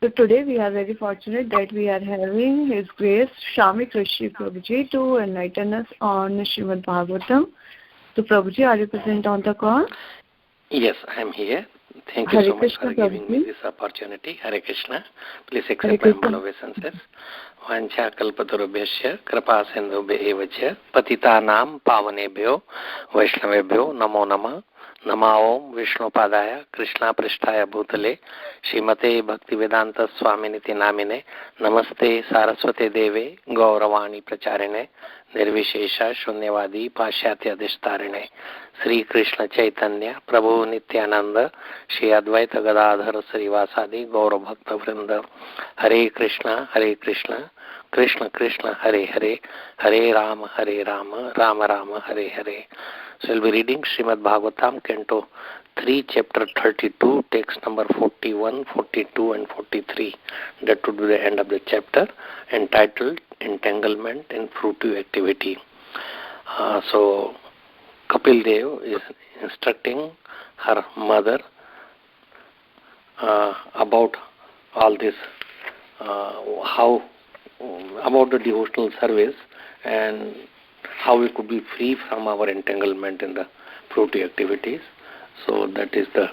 So today we are very fortunate that we are having His Grace Shamik Rishi Prabhuji to enlighten us on Srimad Bhagavatam. So Prabhuji, are you present on the call? Yes, I am here. Thank you so much for giving me this opportunity. Hare Krishna. Please accept my humble obeisances. Vancha kalpatarubhyasya kripa sindhubhya eva cha patitanam pavanebhyo vaishnavebhyo namo namah. Namo Vishnupadaya Krishna Prishtaya Bhutale Srimate Bhaktivedanta Swaminiti Namine Namaste Saraswate Deve Gauravani Pracharine Nirvishesha Shunyavadi Pashyatya Dishtarine Sri Krishna Chaitanya Prabhu Nityananda Shri Advaita Gadadhar Srivasadi Gaura Bhakta Vrinda Hare Krishna Krishna Krishna Hare Hare Hare Rama Rama Rama Hare Hare. So we'll be reading Srimad Bhagavatam, Canto 3, Chapter 32, text number 41, 42 and 43. That would be the end of the chapter, entitled Entanglement in Fruitive Activity. So Kapil Dev is instructing her mother about all this, about the devotional service and how we could be free from our entanglement in the fruitive activities. So that is the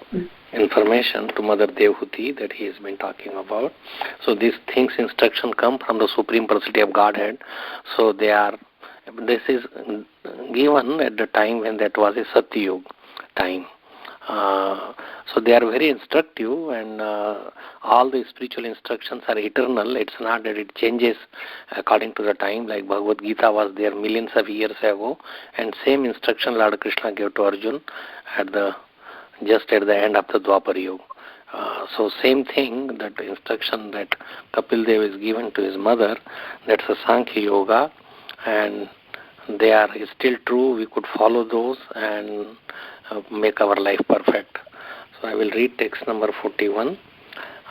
information to Mother Devhuti that he has been talking about. So these things, instruction come from the Supreme Personality of Godhead. So this is given at the time when that was a Satyug time. So they are very instructive, and all the spiritual instructions are eternal. It's not that it changes according to the time, like Bhagavad Gita was there millions of years ago, and same instruction Lord Krishna gave to Arjun just at the end of the Dwapar Yuga. So same thing, that instruction that Kapil Dev is given to his mother, that's a Sankhya Yoga, and they are still true. We could follow those and make our life perfect. So I will read text number 41.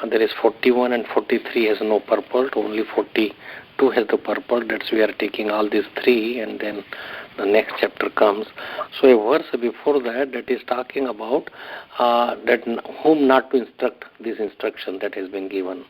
There is 41 and 43 has no purport, only 42 has the purport. That's we are taking all these three, and then the next chapter comes. So a verse before that is talking about that whom not to instruct, this instruction that has been given.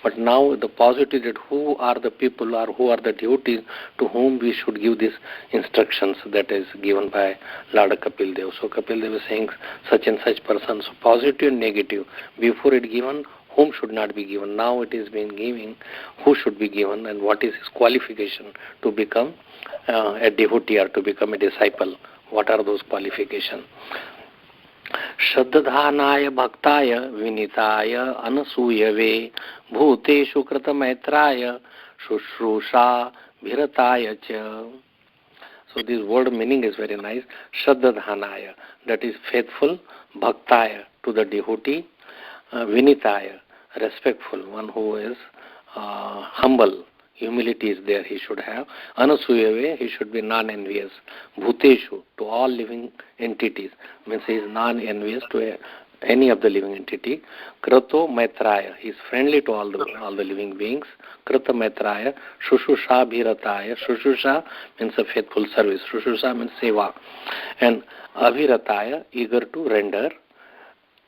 But now the positive, that who are the people or who are the devotees to whom we should give these instructions, that is given by Lord Kapil Dev. So Kapil Dev is saying such and such person. So positive and negative. Before it given, whom should not be given. Now it is being given, who should be given, and what is his qualification to become a devotee or to become a disciple. What are those qualifications? Shraddhanaya bhaktaya vinitaya anasuyave bhuteshu kritamaitraya shushrusha bhirataya cha. So this word meaning is very nice. Shraddhanaya, that is faithful, bhaktaya, to the devotee, vinitaya, respectful, one who is humble. Humility is there, he should have. Anasuyave, he should be non-envious. Bhuteshu, to all living entities, means he is non-envious to any of the living entity. Krato Maitraya, he is friendly to all the living beings. Krata Maitraya, Shushusha Bhirataya. Shushusha means a faithful service. Shushusha means seva. And Abhirataya, eager to render.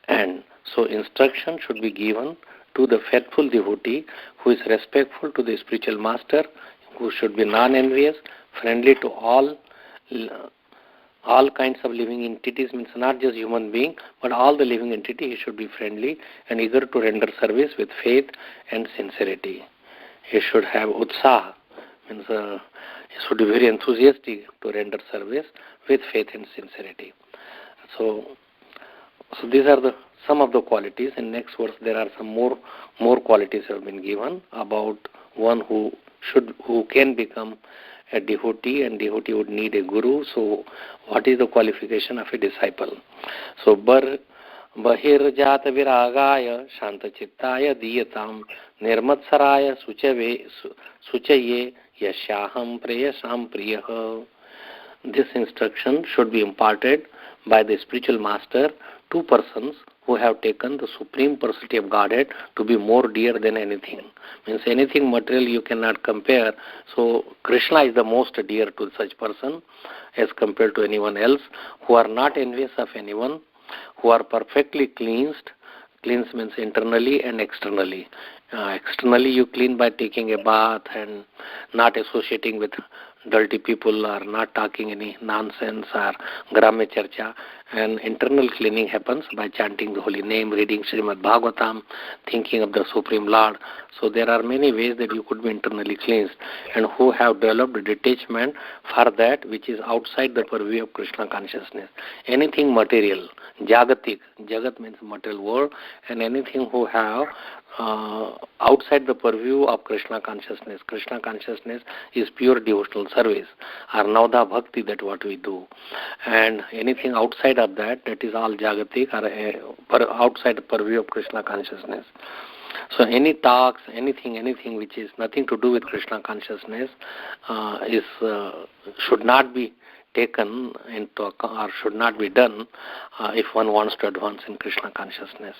And so instruction should be given to the faithful devotee who is respectful to the spiritual master, who should be non-envious, friendly to all kinds of living entities, means not just human being, but all the living entity. He should be friendly and eager to render service with faith and sincerity. He should have utsaha, means he should be very enthusiastic to render service with faith and sincerity. So these are some of the qualities. In next verse there are some more qualities have been given about one who can become a devotee, and devotee would need a guru. So what is the qualification of a disciple? So bahirjata viragaya shantachittaya diyatam nirmatsaraya suchaye yashaham preyasam priyah. This instruction should be imparted by the spiritual master to persons who have taken the Supreme Personality of Godhead to be more dear than anything. Means anything material you cannot compare. So Krishna is the most dear to such person as compared to anyone else, who are not envious of anyone, who are perfectly cleansed Cleanse means internally and externally. Externally you clean by taking a bath and not associating with dirty people or not talking any nonsense or gramya charcha. And internal cleaning happens by chanting the holy name, reading Srimad Bhagavatam, thinking of the Supreme Lord. So there are many ways that you could be internally cleansed, and who have developed detachment for that which is outside the purview of Krishna consciousness. Anything material, jagatik, jagat means material world, and anything who have outside the purview of Krishna consciousness. Krishna consciousness is pure devotional service, or Navda Bhakti, that what we do. And anything outside of that, that is all jagatik, or outside the purview of Krishna consciousness. So any talks, anything which is nothing to do with Krishna consciousness should not be taken into account, or should not be done if one wants to advance in Krishna consciousness.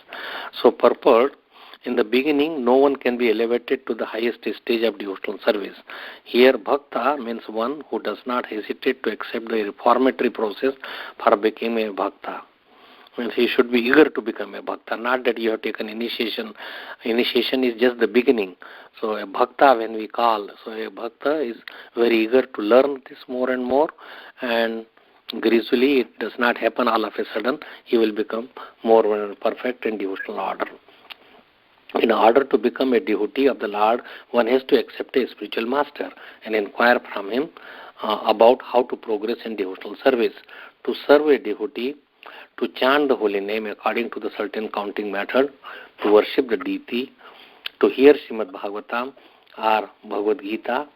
So purport, in the beginning, no one can be elevated to the highest stage of devotional service. Here, bhakta means one who does not hesitate to accept the reformatory process for becoming a bhakta. Means he should be eager to become a bhakta, not that you have taken initiation. Initiation is just the beginning. So a bhakta, when we call, so a bhakta is very eager to learn this more and more, and gradually it does not happen all of a sudden. He will become more perfect in devotional order. In order to become a devotee of the Lord, one has to accept a spiritual master and inquire from him about how to progress in devotional service. To serve a devotee, to chant the holy name according to the certain counting method, to worship the deity, to hear Srimad Bhagavatam or Bhagavad Gita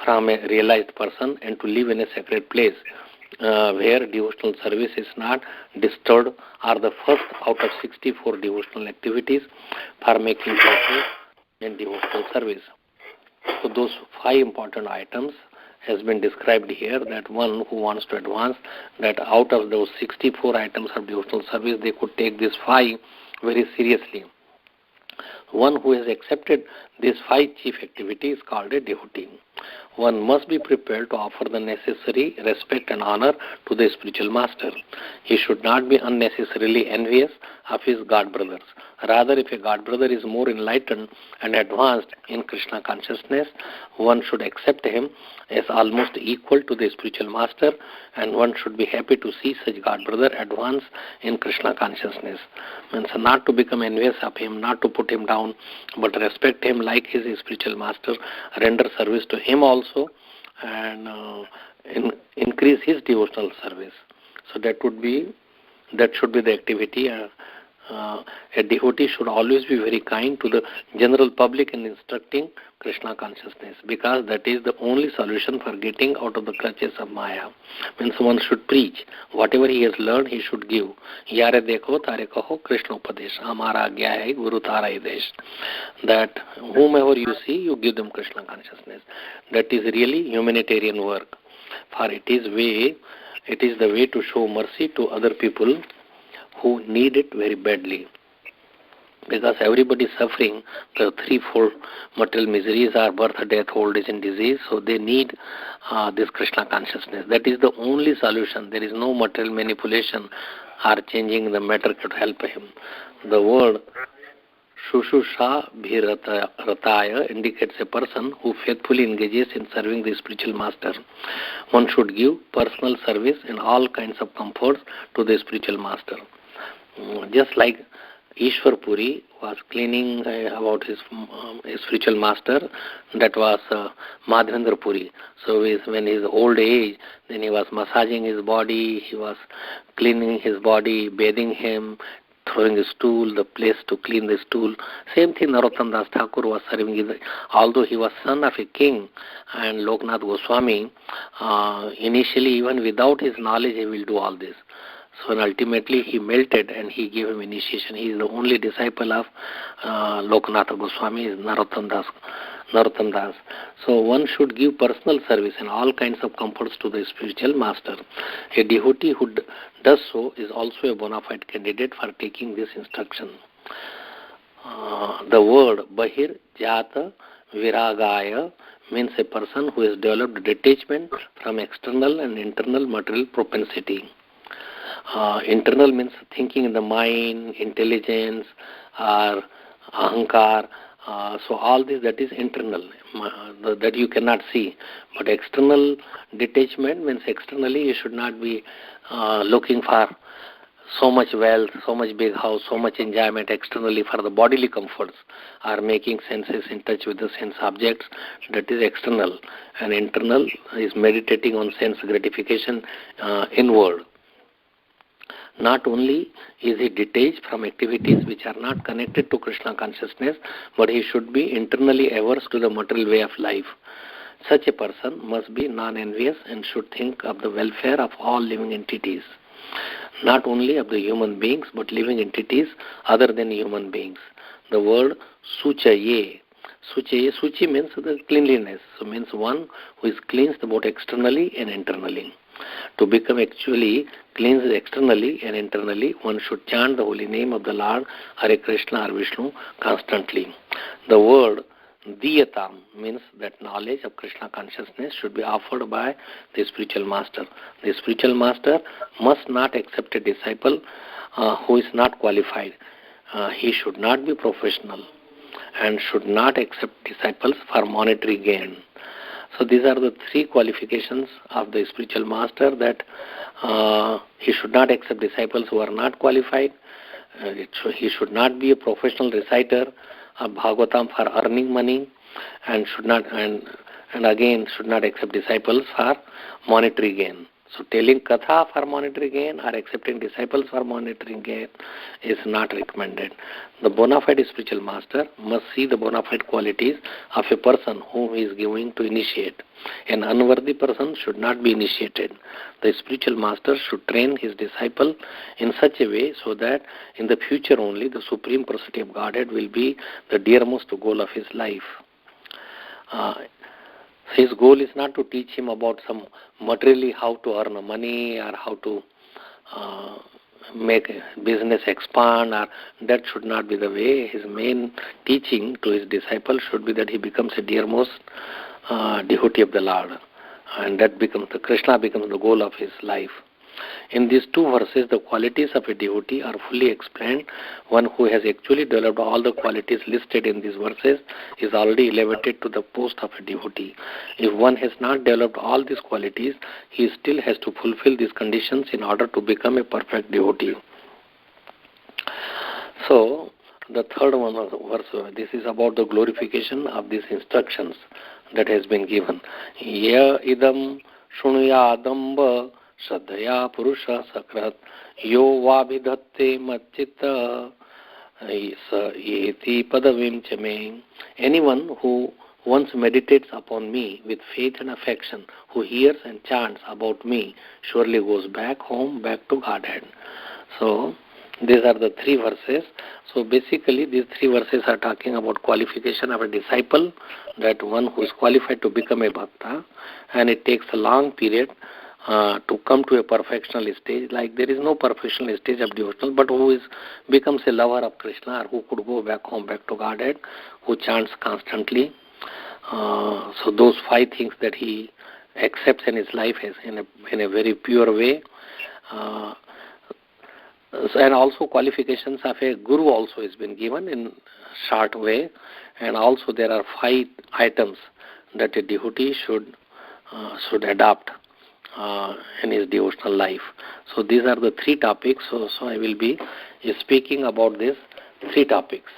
from a realized person, and to live in a sacred place where devotional service is not disturbed, are the first out of 64 devotional activities for making progress in devotional service. So those 5 important items has been described here, that one who wants to advance, that out of those 64 items of devotional service, they could take these 5 very seriously. One who has accepted these 5 chief activities is called a devotee. One must be prepared to offer the necessary respect and honor to the spiritual master. He should not be unnecessarily envious of his god brothers. Rather, if a god brother is more enlightened and advanced in Krishna consciousness, one should accept him as almost equal to the spiritual master, and one should be happy to see such god brother advance in Krishna consciousness. Means not to become envious of him, not to put him down, but respect him like his spiritual master, render service to him also, and increase his devotional service. So that should be the activity. A devotee should always be very kind to the general public in instructing Krishna consciousness, because that is the only solution for getting out of the clutches of Maya. When someone should preach, whatever he has learned, he should give. Yare dekho tare kaho Krishna upadesh. Amara agya hai guru tara idesh. That whomever you see, you give them Krishna consciousness. That is really humanitarian work. For it is the way to show mercy to other people who need it very badly. Because everybody is suffering the 3-4 material miseries are birth, death, old age and disease, so they need this Krishna consciousness. That is the only solution. There is no material manipulation or changing the matter could help him. The word Shushusha Bhirataya indicates a person who faithfully engages in serving the spiritual master. One should give personal service and all kinds of comforts to the spiritual master. Just like Ishwar Puri was cleaning about his spiritual master, that was Madhavendra Puri. So when his old age, then he was massaging his body, he was cleaning his body, bathing him, throwing a stool, the place to clean the stool. Same thing Narottam Das Thakur was serving. Although he was son of a king and Loknath Goswami, initially even without his knowledge he will do all this. So ultimately he melted and he gave him initiation. He is the only disciple of Loknath Goswami, is Narottam Das. So one should give personal service and all kinds of comforts to the spiritual master. A devotee who does so is also a bona fide candidate for taking this instruction. The word Bahir Jata Viragaya means a person who has developed detachment from external and internal material propensity. Internal means thinking in the mind, intelligence, or ahankar. So all this, that is internal, that you cannot see. But external detachment means externally you should not be looking for so much wealth, so much big house, so much enjoyment externally for the bodily comforts, or making senses in touch with the sense objects. That is external. And internal is meditating on sense gratification inward. Not only is he detached from activities which are not connected to Krishna consciousness, but he should be internally averse to the material way of life. Such a person must be non-envious and should think of the welfare of all living entities. Not only of the human beings, but living entities other than human beings. The word suchaye. Suchi means the cleanliness. So means one who is cleansed both externally and internally. To become actually cleansed externally and internally, one should chant the holy name of the Lord, Hare Krishna or Vishnu, constantly. The word Diyatam means that knowledge of Krishna consciousness should be offered by the spiritual master. The spiritual master must not accept a disciple who is not qualified. He should not be professional and should not accept disciples for monetary gain. So these are the three qualifications of the spiritual master, that he should not accept disciples who are not qualified. He should not be a professional reciter of Bhagavatam for earning money, and should not accept disciples for monetary gain. So telling katha for monetary gain or accepting disciples for monetary gain is not recommended. The bona fide spiritual master must see the bona fide qualities of a person whom he is going to initiate. An unworthy person should not be initiated. The spiritual master should train his disciple in such a way so that in the future only the Supreme Personality of Godhead will be the dearmost goal of his life. His goal is not to teach him about some materially how to earn money or how to make a business expand, or that should not be the way. His main teaching to his disciple should be that he becomes a dearmost devotee of the Lord, and that becomes Krishna becomes the goal of his life. In these two verses, the qualities of a devotee are fully explained. One who has actually developed all the qualities listed in these verses is already elevated to the post of a devotee. If one has not developed all these qualities, he still has to fulfill these conditions in order to become a perfect devotee. So, the third one verse, this is about the glorification of these instructions that has been given. Ya idam shunuyadamba Shraddhaya Purusha Sakrat Yo Vabhidatte Machita Yeti Padavim Chame. Anyone who once meditates upon me with faith and affection, who hears and chants about me, surely goes back home, back to Godhead. So, these are the three verses. So, basically, these three verses are talking about qualification of a disciple, that one who is qualified to become a bhakta, and it takes a long period to come to a perfectional stage. Like there is no perfectional stage of devotional, but who becomes a lover of Krishna, or who could go back home, back to Godhead, who chants constantly. So those five things that he accepts in his life is in a very pure way. And also qualifications of a guru also has been given in short way. And also there are 5 items that a devotee should adopt in his devotional life. So these are the 3 topics. So I will be speaking about these 3 topics.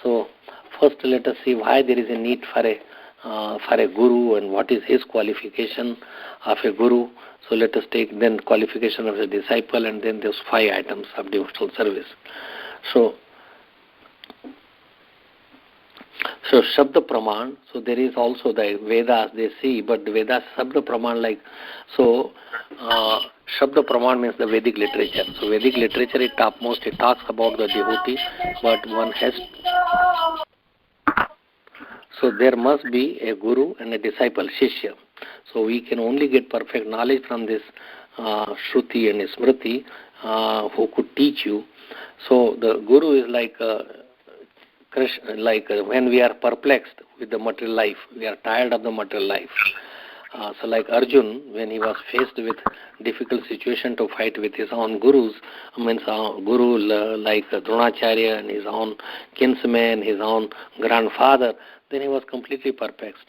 So first let us see why there is a need for a guru, and what is his qualification of a guru. So let us take then qualification of a disciple, and then those 5 items of devotional service. So Shabda Praman, so there is also the Vedas they see, but the Vedas Shabda Praman Shabda Praman means the Vedic literature. So Vedic literature is topmost, it talks about the devotee, but one has, so there must be a guru and a disciple, Shishya. So we can only get perfect knowledge from this Shruti and Smriti who could teach you. So the guru is like when we are perplexed with the material life, we are tired of the material life. So like Arjun, when he was faced with difficult situation to fight with his own gurus, guru like Dronacharya and his own kinsman, his own grandfather, then he was completely perplexed.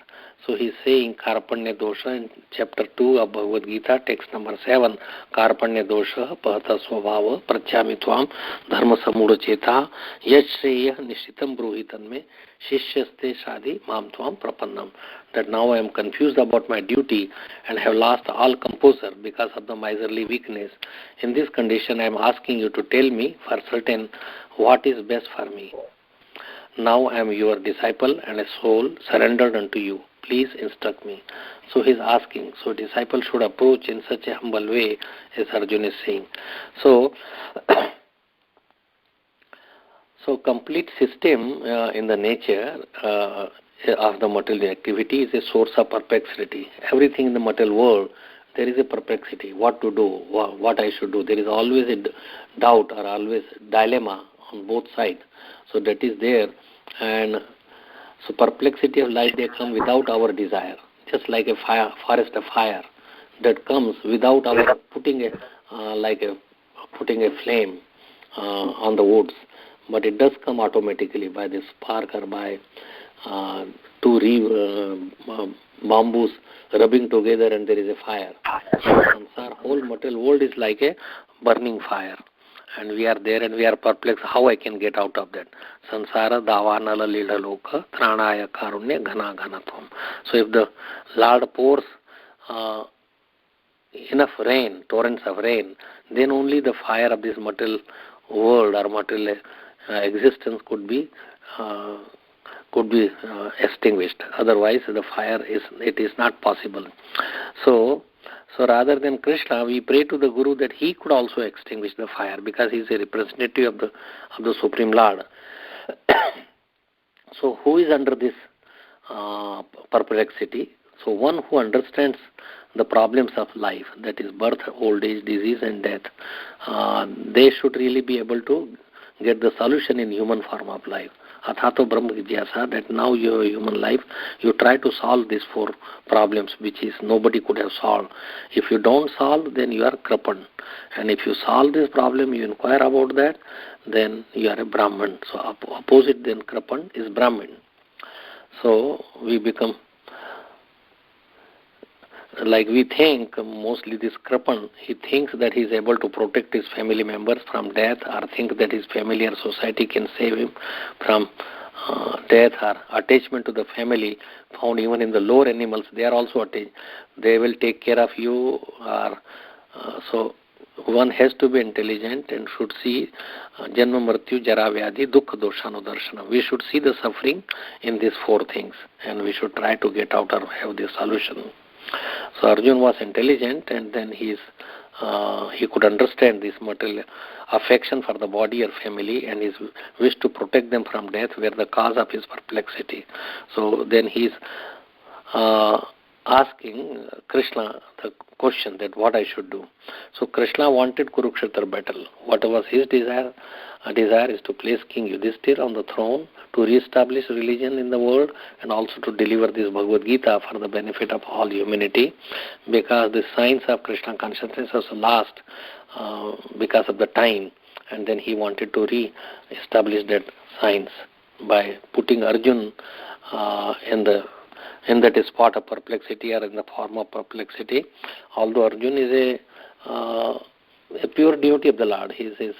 So he is saying Karpanya Dosha in chapter 2 of Bhagavad Gita, text number 7, Karpanya Dosha Pahata Swabhava Prachami Tvam Dharma Samudha Cheta Yat Shreya Nishitam Bruhitan Me Shishyaste Shadi Mam Tvam Prapannam. That now I am confused about my duty and have lost all composure because of the miserly weakness. In this condition I am asking you to tell me for certain what is best for me. Now I am your disciple and a soul surrendered unto you. Please instruct me. So he is asking. So disciple should approach in such a humble way, as Arjuna is saying. So, so complete system in the nature of the material activity is a source of perplexity. Everything in the material world, there is a perplexity. What to do, what I should do. There is always a doubt or always dilemma on both sides. So that is there. And so perplexity of life, they come without our desire, just like a fire, forest of fire that comes without our putting a flame on the woods, but it does come automatically by the spark or by two bamboos rubbing together, and there is a fire. Our whole material world is like a burning fire. And we are there and we are perplexed how I can get out of that. Sansara davanala lila loka tranaya karunya ghana ghanatvam. So if the Lord pours enough rain, torrents of rain, then only the fire of this material world or material existence could be extinguished. Otherwise the fire is not possible. So rather than Krishna, we pray to the Guru that he could also extinguish the fire, because he is a representative of the Supreme Lord. So who is under this perplexity? So one who understands the problems of life, that is birth, old age, disease and death, they should really be able to get the solution in human form of life. Athato Brahma Jigyasa, that now your human life, you try to solve these four problems which is nobody could have solved. If you don't solve, then you are crippled. And if you solve this problem, you inquire about that, then you are a Brahman. So opposite than crippled is Brahman. So we become, like we think, mostly this Kripan, he thinks that he is able to protect his family members from death, or think that his family or society can save him from death or attachment to the family, found even in the lower animals. They are also attached. They will take care of you. So one has to be intelligent and should see Janma Mrityu Jara Vyadhi Dukkha Doshano Darshana. We should see the suffering in these four things, and we should try to get out or have the solution. So Arjuna was intelligent, and then he could understand this material affection for the body or family, and his wish to protect them from death were the cause of his perplexity. So then he is asking Krishna the question that what I should do. So Krishna wanted Kurukshetra battle. What was his desire? A desire is to place King Yudhishthira on the throne, to re-establish religion in the world, and also to deliver this Bhagavad Gita for the benefit of all humanity, because the science of Krishna consciousness was lost because of the time, and then he wanted to re-establish that science by putting Arjuna in that spot of perplexity or in the form of perplexity. Although Arjuna is a pure devotee of the Lord, he is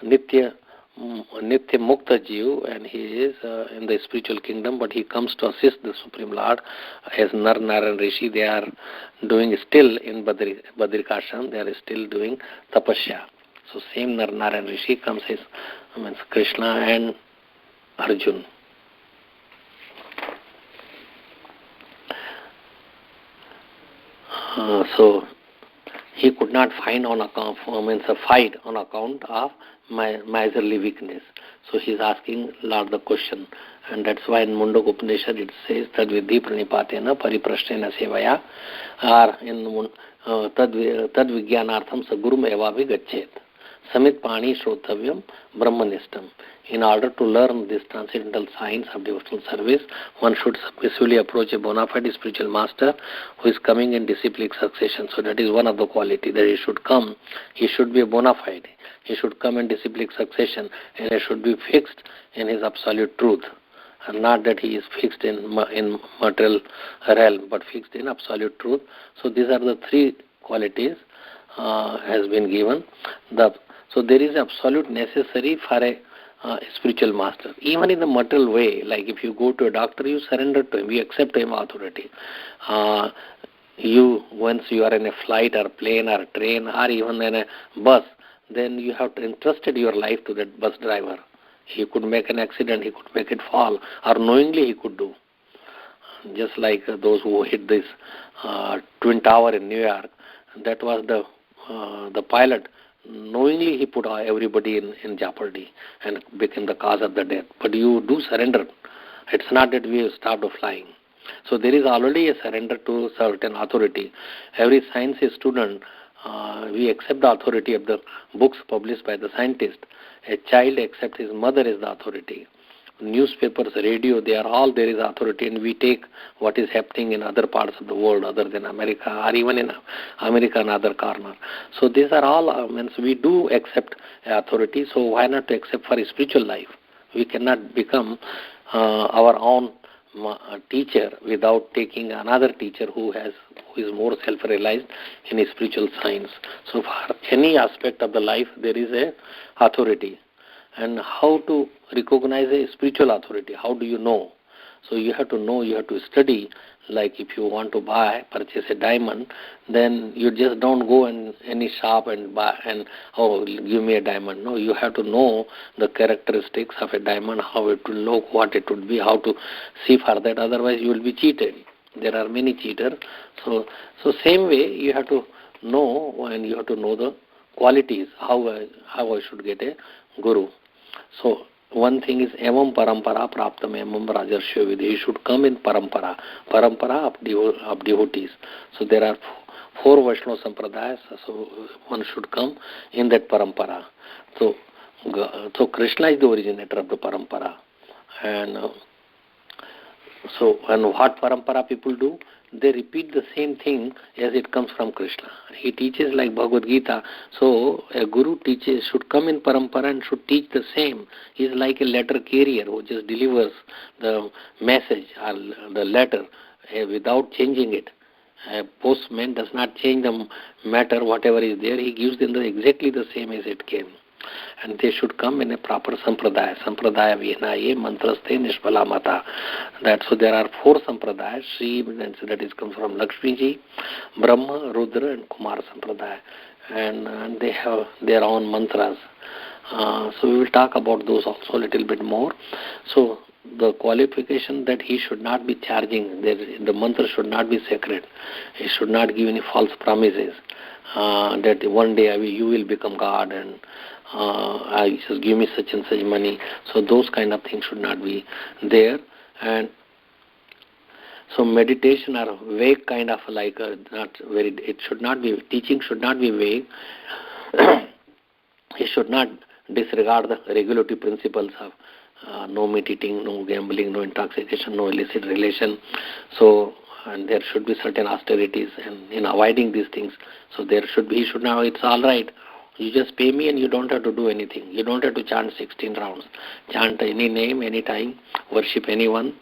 Nitya Mukta Jiv, and he is in the spiritual kingdom, but he comes to assist the Supreme Lord as Nar, Nara and Rishi. They are doing still in Badrikashram, they are still doing tapasya. So same Nar, Nara and Rishi comes as Krishna and Arjuna. So he could not find on account, a fight on account of my miserly weakness. So he is asking Lord the question, and that's why in Mundaka Upanishad it says Tad Vidhi Pranipatena Pariprashtena Sevaya, or in Tad Vijnanartham Sagurum Evavi Gachet. Samit Pani Shrotavyam Brahmanishtam. In order to learn this transcendental science of devotional service, one should submissively approach a bona fide spiritual master who is coming in disciplic succession. So that is one of the quality that he should come. He should be a bona fide. He should come in disciplic succession, and he should be fixed in his absolute truth. And not that he is fixed in material realm, but fixed in absolute truth. So these are the three qualities has been given. So there is absolute necessary for a spiritual master. Even in the material way, like if you go to a doctor, you surrender to him, you accept him authority. Once you are in a flight or plane or train or even in a bus, then you have entrusted your life to that bus driver. He could make an accident, he could make it fall, or knowingly he could do. Just like those who hit this Twin Tower in New York, that was the pilot. Knowingly he put everybody in jeopardy and became the cause of the death. But you do surrender. It's not that we have stopped flying. So there is already a surrender to certain authority. Every science student, we accept the authority of the books published by the scientist. A child accepts his mother as the authority. Newspapers, radio, there is authority, and we take what is happening in other parts of the world other than America, or even in America and other corner. So these are all, means we do accept authority, so why not to accept for a spiritual life? We cannot become our own teacher without taking another teacher who is more self-realized in spiritual science. So for any aspect of the life, there is a authority. And how to recognize a spiritual authority? How do you know? So you have to know, you have to study. Like if you want to purchase a diamond, then you just don't go in any shop and buy and, oh, give me a diamond. No, you have to know the characteristics of a diamond, how it will look, what it would be, how to see for that. Otherwise you will be cheated. There are many cheaters. So same way you have to know, and you have to know the qualities, how I should get a guru. So one thing is evam parampara praptam evam rajarsya vidhi. He should come in parampara of devotees. So there are 4 Vaishnava sampradayas. So one should come in that parampara. So Krishna is the originator of the parampara. And what parampara people do? They repeat the same thing as it comes from Krishna. He teaches like Bhagavad Gita. So a guru should come in parampara and should teach the same. He is like a letter carrier who just delivers the message or the letter without changing it. A postman does not change the matter, whatever is there. He gives them exactly the same as it came. And they should come in a proper sampradaya. Sampradaya vihnaye mantraste nishpala mata. So there are 4 sampradayas. Sri, that is comes from Lakshmi ji, Brahma, Rudra and Kumar sampradaya. And they have their own mantras. So we will talk about those also a little bit more. So the qualification that he should not be charging, the mantra should not be sacred. He should not give any false promises. That one day you will become God and just give me such and such money. So those kind of things should not be there. And so meditation are vague kind of like not very. It should not be, teaching should not be vague. He should not disregard the regulatory principles of no meat eating, no gambling, no intoxication, no illicit relation. So and there should be certain austerities and in avoiding these things. So there should be, he should not, it's all right. You just pay me and you don't have to do anything. You don't have to chant 16 rounds. Chant any name, any time, worship anyone.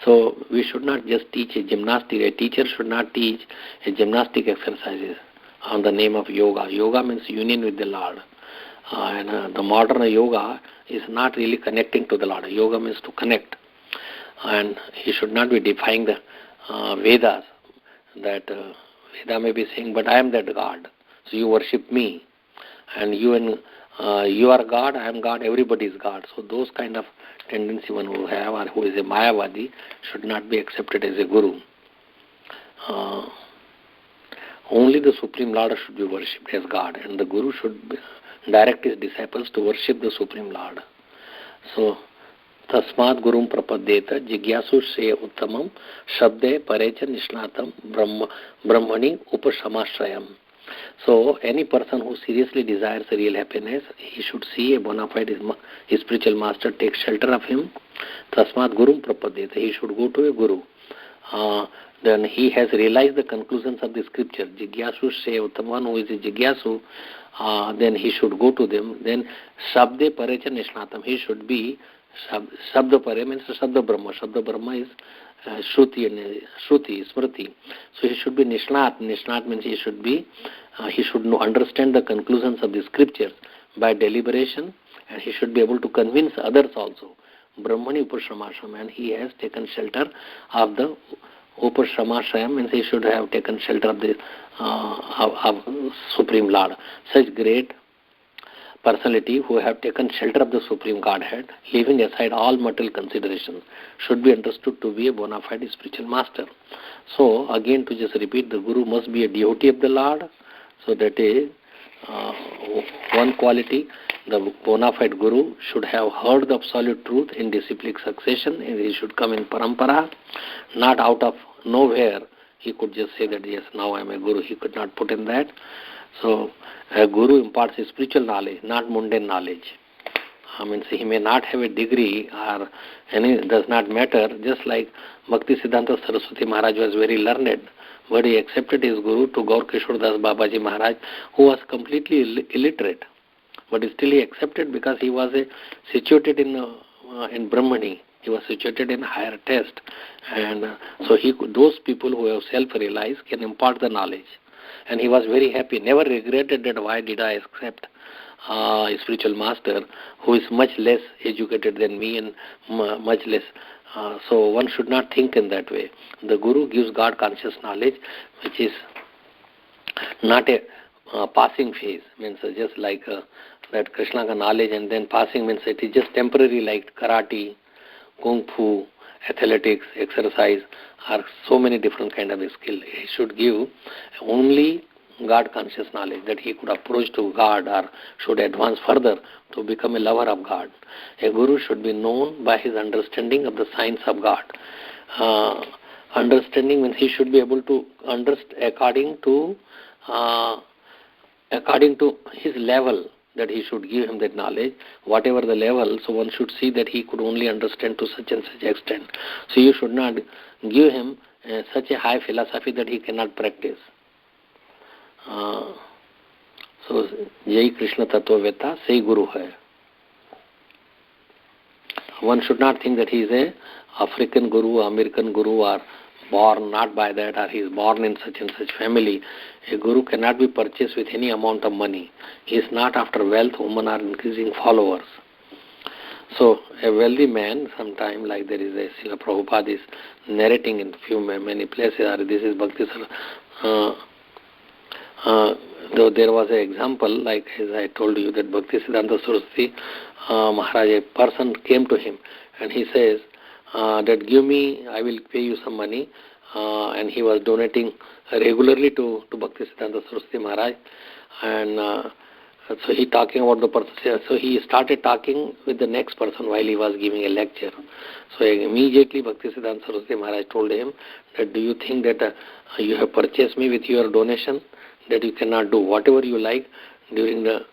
So we should not just teach a gymnastic. A teacher should not teach a gymnastic exercises on the name of yoga. Yoga means union with the Lord. And the modern yoga is not really connecting to the Lord. Yoga means to connect. And he should not be defying the Vedas. That Veda may be saying, but I am that God. So you worship me. And you are God, I am God, everybody is God. So those kind of tendency one who have or who is a Mayavadi should not be accepted as a guru. Only the Supreme Lord should be worshipped as God, and the guru should direct his disciples to worship the Supreme Lord. So Tasmat Gurum Prapadyeta Jigyasu Shreya Uttamam Shabde Parecha Nishnatam Brahmani Upashamashrayam. So any person who seriously desires real happiness, he should see a bona fide his spiritual master take shelter of him. Tasmat Gurum Prapadyate. He should go to a guru. Then he has realized the conclusions of the scripture. Jigyasu Shev, one who is a Jigyasu, then he should go to them. Then Shabde Parecha Nishnatam. He should be Shabda Pare means Shabda Brahma. Shabda Brahma is Shruti and Shruti, Smriti. So he should be Nishnat. Nishnat means he should understand the conclusions of the scriptures by deliberation, and he should be able to convince others also. Brahmani Upashramashram, and he has taken shelter of the Upashramashram, means he should have taken shelter of the of Supreme Lord. Such great personality who have taken shelter of the Supreme Godhead, leaving aside all material considerations, should be understood to be a bona fide spiritual master. So again, to just repeat, the Guru must be a devotee of the Lord. So that is one quality. The bona fide Guru should have heard the absolute truth in disciplic succession, and he should come in parampara, not out of nowhere. He could just say that, yes, now I am a Guru. He could not put in that. So a Guru imparts his spiritual knowledge, not mundane knowledge. Means he may not have a degree or any, does not matter. Just like Bhakti Siddhanta Saraswati Maharaj was very learned, but he accepted his Guru to Gaur Kishore Das Babaji Maharaj, who was completely illiterate. But still he accepted because he was situated in Brahmani. He was situated in higher taste. And so those people who have self-realized can impart the knowledge. And he was very happy, never regretted that why did I accept a spiritual master who is much less educated than me and much less. So one should not think in that way. The Guru gives God conscious knowledge, which is not a passing phase. Means just like that Krishna ka knowledge and then passing, means it is just temporary, like karate, kung fu, athletics, exercise, are so many different kind of skill. He should give only God conscious knowledge, that he could approach to God or should advance further to become a lover of God. A Guru should be known by his understanding of the science of God. Understanding means he should be able to understand according to his level, that he should give him that knowledge, whatever the level. So one should see that he could only understand to such and such extent. So you should not give him such a high philosophy that he cannot practice. So Jai Krishna Tattvaveta, say Guru hai. One should not think that he is a African Guru, American Guru, or born not by that, or he is born in such and such family. A Guru cannot be purchased with any amount of money. He is not after wealth, women are increasing followers. So a wealthy man, sometime like there is a Srila Prabhupada is narrating in many places, or this is Bhakti though there was an example, like as I told you, that Bhakti Siddhanta Saraswati Maharaj, a person came to him and he says that give me, I will pay you some money, and he was donating regularly to Bhakti Siddhanta Saraswati Maharaj, and so he talking about the person. So he started talking with the next person while he was giving a lecture. So immediately Bhakti Siddhanta Saraswati Maharaj told him that, do you think that you have purchased me with your donation, that you cannot do whatever you like during the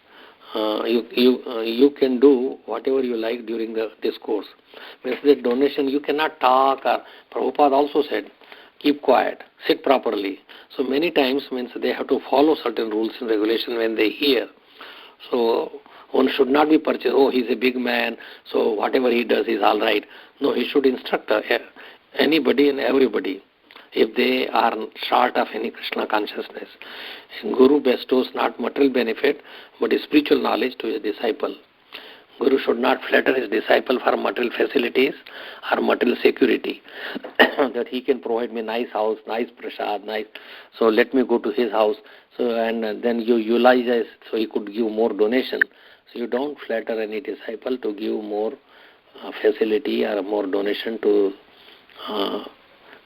you can do whatever you like during the discourse. Means that donation you cannot talk, or Prabhupada also said keep quiet, sit properly. So many times means they have to follow certain rules and regulations when they hear. So one should not be purchased, oh he's a big man, so whatever he does is all right. No, he should instruct anybody and everybody if they are short of any Krishna consciousness. And Guru bestows not material benefit but spiritual knowledge to his disciple. Guru should not flatter his disciple for material facilities or material security that he can provide me nice house, nice prasad, nice, so let me go to his house. So and then you utilize so he could give more donation. So you don't flatter any disciple to give more facility or more donation to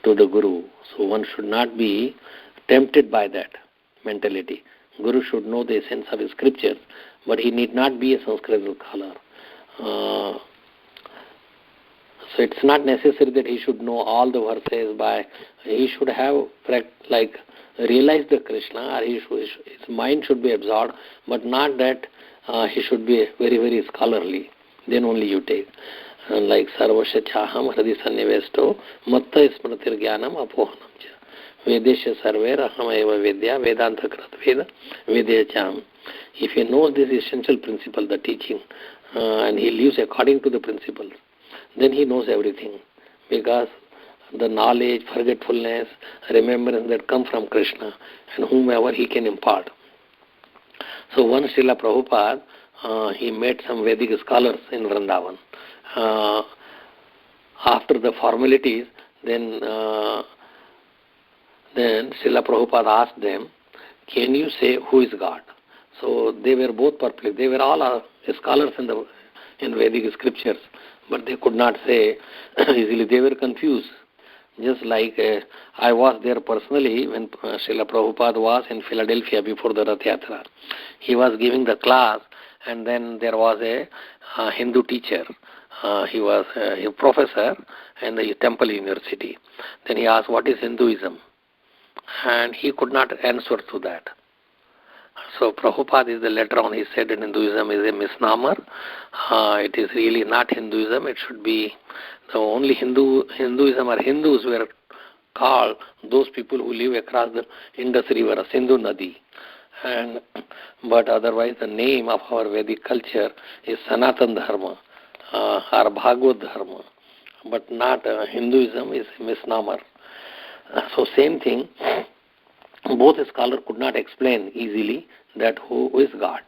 the Guru. So one should not be tempted by that mentality. Guru should know the essence of his scriptures, but he need not be a Sanskrit scholar. So it's not necessary that he should know all the verses by. He should have like realize the Krishna, or his mind should be absorbed, but not that he should be very, very scholarly. Then only you take. Like Sarvasya Chaham Hradi Sannivesto Matta Smritir Jnanam Apohanam Cha Vedesha Sarver Aham Eva Vedya Vedanta Krat Veda Vedya Cham. If he knows this essential principle, the teaching, and he lives according to the principles, then he knows everything. Because the knowledge, forgetfulness, remembrance that come from Krishna and whomever he can impart. So once Srila Prabhupada, he met some Vedic scholars in Vrindavan. After the formalities, then Srila Prabhupada asked them, can you say who is God? So they were both perplexed. They were all scholars in Vedic scriptures, but they could not say easily. They were confused. Just like I was there personally when Srila Prabhupada was in Philadelphia before the Rath Yatra. He was giving the class, and then there was a Hindu teacher. He was a professor in the Temple University. Then he asked, what is Hinduism? And he could not answer to that. So Prabhupada is the later on, he said that Hinduism is a misnomer. It is really not Hinduism. It should be the only Hinduism or Hindus were called those people who live across the Indus River, Sindhu Nadi. But otherwise the name of our Vedic culture is Sanatan Dharma or Bhagavad Dharma. But not Hinduism is a misnomer. So same thing. Both scholars could not explain easily that who is God.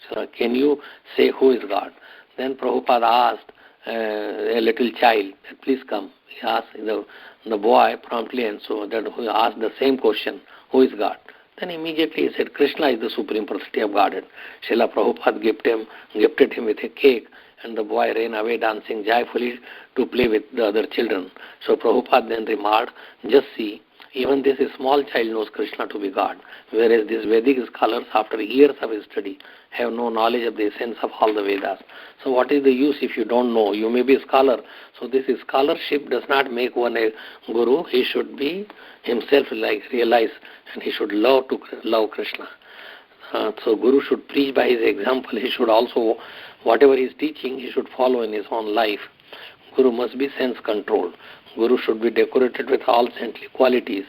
So can you say who is God? Then Prabhupada asked a little child that please come. He asked the boy promptly, and so that he asked the same question, who is God? Then immediately he said, Krishna is the supreme personality of Godhead. Srila Prabhupada gifted him with a cake, and the boy ran away dancing joyfully to play with the other children. So Prabhupada then remarked, just see, even this small child knows Krishna to be God, whereas these Vedic scholars, after years of study, have no knowledge of the essence of all the Vedas. So what is the use if you don't know? You may be a scholar. So this scholarship does not make one a guru. He should be himself realize, and he should love Krishna. So Guru should preach by his example. He should also, whatever he is teaching, he should follow in his own life. Guru must be sense controlled. Guru should be decorated with all saintly qualities.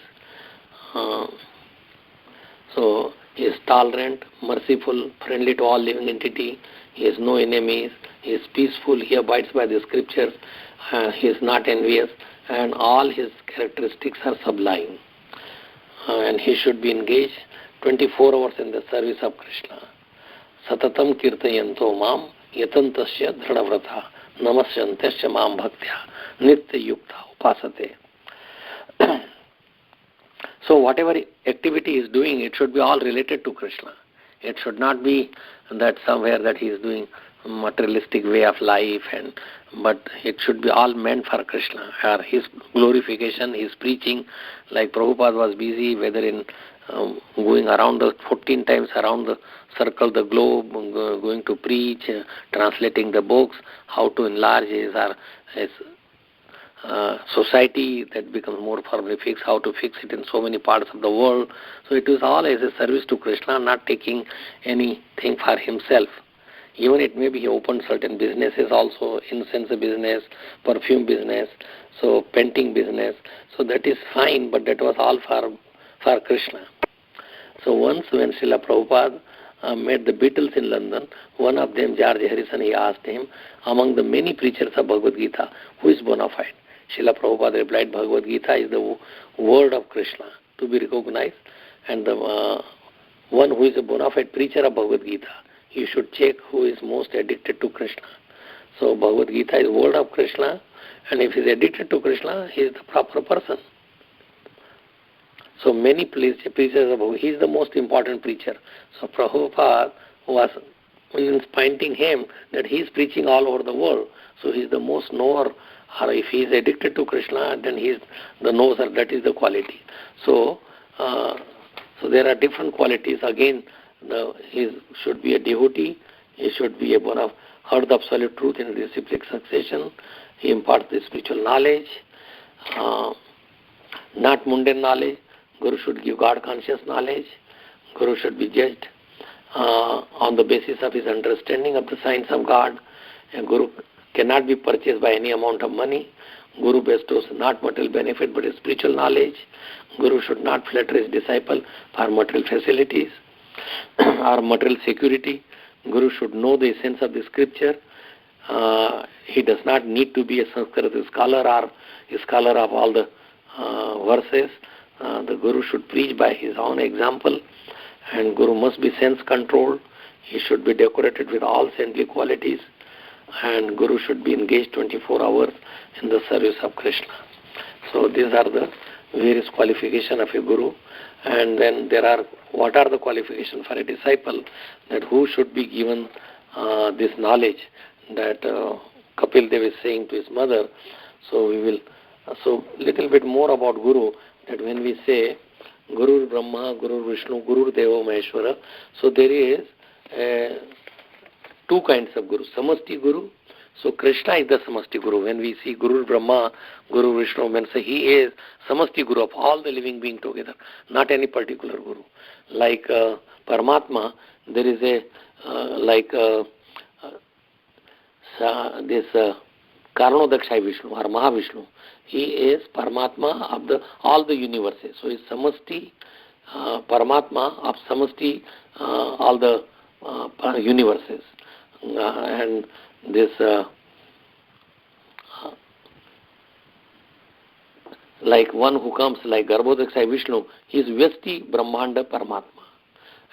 So he is tolerant, merciful, friendly to all living entity. He has no enemies. He is peaceful. He abides by the scriptures. He is not envious, and all his characteristics are sublime. And he should be engaged 24 hours in the service of Krishna. Satatam kirtayanto mam yatantasya dhradvrata namasyantasya mam bhaktya nitya yukta upasate. So whatever activity he is doing, it should be all related to Krishna. It should not be that somewhere that he is doing materialistic way of life, but it should be all meant for Krishna, or his glorification, his preaching. Like Prabhupada was busy, whether in going around 14 times around the circle, the globe, going to preach, translating the books, how to enlarge his society that becomes more firmly fixed, how to fix it in so many parts of the world. So it is all as a service to Krishna, not taking anything for himself. Even it may be he opened certain businesses also, incense business, perfume business, so painting business. So that is fine, but that was all for Krishna. So once when Srila Prabhupada met the Beatles in London, one of them, George Harrison, he asked him, among the many preachers of Bhagavad Gita, who is bona fide? Srila Prabhupada replied, Bhagavad Gita is the word of Krishna to be recognized, and the one who is a bona fide preacher of Bhagavad Gita, you should check who is most addicted to Krishna. So Bhagavad Gita is word of Krishna, and if he is addicted to Krishna, he is the proper person. So many preachers of Bhagavad, he is the most important preacher. So Prabhupada was pointing him that he is preaching all over the world. So he is the most knower, or if he is addicted to Krishna, then he is the knower, that is the quality. So there are different qualities. Again, he should be a devotee, he should be a heard the absolute truth in reciprocal succession, he imparts the spiritual knowledge, not mundane knowledge. Guru should give God conscious knowledge. Guru should be judged on the basis of his understanding of the science of God. And Guru cannot be purchased by any amount of money. Guru bestows not material benefit but spiritual knowledge. Guru should not flatter his disciple for material facilities or material security. Guru should know the essence of the scripture. He does not need to be a Sanskrit scholar or a scholar of all the verses. The Guru should preach by his own example, and Guru must be sense controlled. He should be decorated with all saintly qualities, and Guru should be engaged 24 hours in the service of Krishna. So these are the various qualifications of a Guru. And then there are, what are the qualifications for a disciple, that who should be given this knowledge that Kapil Dev is saying to his mother. So we will, so little bit more about Guru, that when we say Guru Brahma, Guru Vishnu, Guru Devo Maheshwara, so there is two kinds of Guru. Samasti Guru. So Krishna is the Samasti Guru. When we see Guru Brahma, Guru Vishnu, when say he is Samasti Guru of all the living beings together, not any particular Guru. Like Paramatma, there is a this Karnodakshai Vishnu or Mahavishnu. He is Paramatma of the all the universes. So he is Samasti Paramatma of Samasti all the universes. And this like one who comes like Garbhodakshai Vishnu, he is Vyasti Brahmanda Paramatma.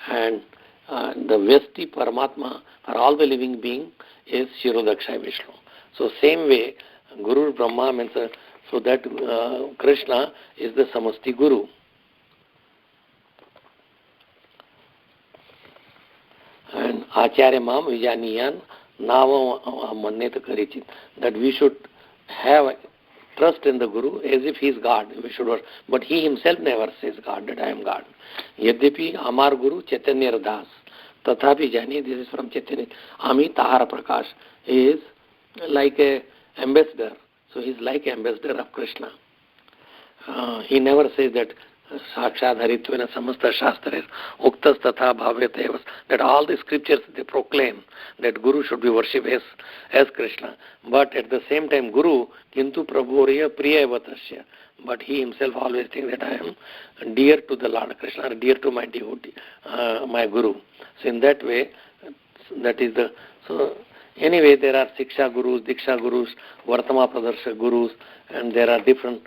And the Vyasti Paramatma for all the living being is Shirodakshai Vishnu. So same way, Guru Brahma means, so that Krishna is the Samasti Guru. And Acharya Mam Vijaniyan Nava Mannet Karichit, that we should have trust in the Guru as if he is God. We should, but he himself never says God, that I am God. Yadyapi Amar Guru Chaitanya Das, Tathapi Jani, this is from Chaitanya, Ami Tahara Prakash. He is like a ambassador. So he is like ambassador of Krishna. He never says that Sakshad Haritvena Samasta Shastra Uktas Tatha Bhavyatevas, that all the scriptures they proclaim that Guru should be worshipped as Krishna. But at the same time, Guru Kintu Prabhuriya Priya Vatasya. But he himself always thinks that I am dear to the Lord Krishna, or dear to my devotee, my Guru. So in that way, that is the. So anyway, there are Siksha Gurus, Diksha Gurus, Vartama Pradarsha Gurus, and there are different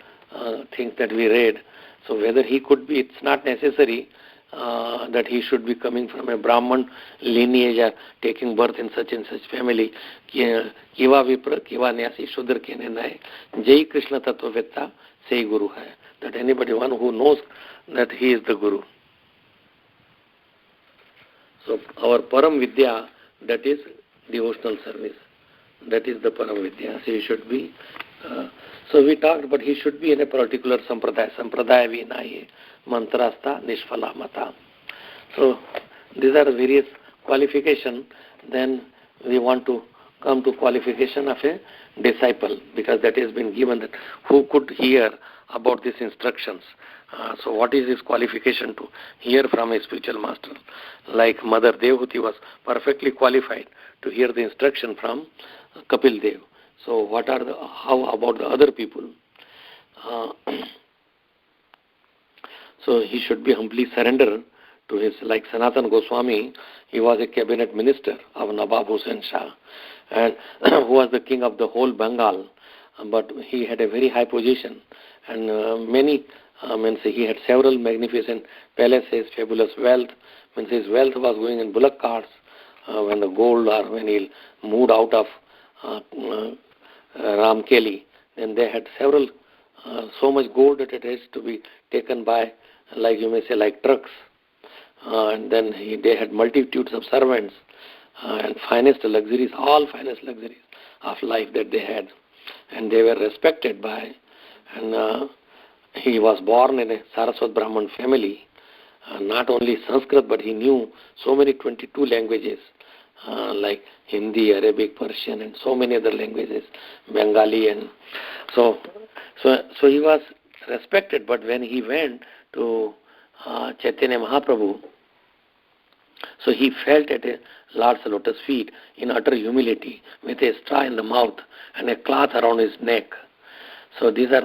things that we read. So whether he could be, it's not necessary that he should be coming from a Brahman lineage or taking birth in such and such family. Kiva Vipra, Kiva Nyasi, Shudra Kenenai, Jai Krishna Tattvavetta, say Guru hai. That anybody, one who knows that he is the Guru. So our Param Vidya, that is devotional service. That is the Param Vidya. So he should be. So we talked, but he should be in a particular sampradaya. Sampradaya vinaye, mantrasta, nishphala mata. So these are various qualifications. Then we want to come to qualification of a disciple, because that has been given, that who could hear about these instructions. So what is his qualification to hear from a spiritual master? Like Mother Devahuti was perfectly qualified to hear the instruction from Kapil Dev. So what are the, how about the other people? So he should be humbly surrender to his, like Sanatana Goswami, he was a cabinet minister of Nawab Hussain Shah, and who was the king of the whole Bengal, but he had a very high position, and many, means he had several magnificent palaces, fabulous wealth, means his wealth was going in bullock carts, when the gold, or when he moved out of Ramkeli, then they had several, so much gold that it has to be taken by, like you may say, like trucks. And then they had multitudes of servants and finest luxuries, all finest luxuries of life that they had. And they were respected by. And he was born in a Saraswat Brahman family. Not only Sanskrit, but he knew so many 22 languages. Like Hindi, Arabic, Persian, and so many other languages, Bengali, and so he was respected. But when he went to Chaitanya Mahaprabhu. So he felt at a Lord's lotus feet in utter humility, with a straw in the mouth and a cloth around his neck. So these are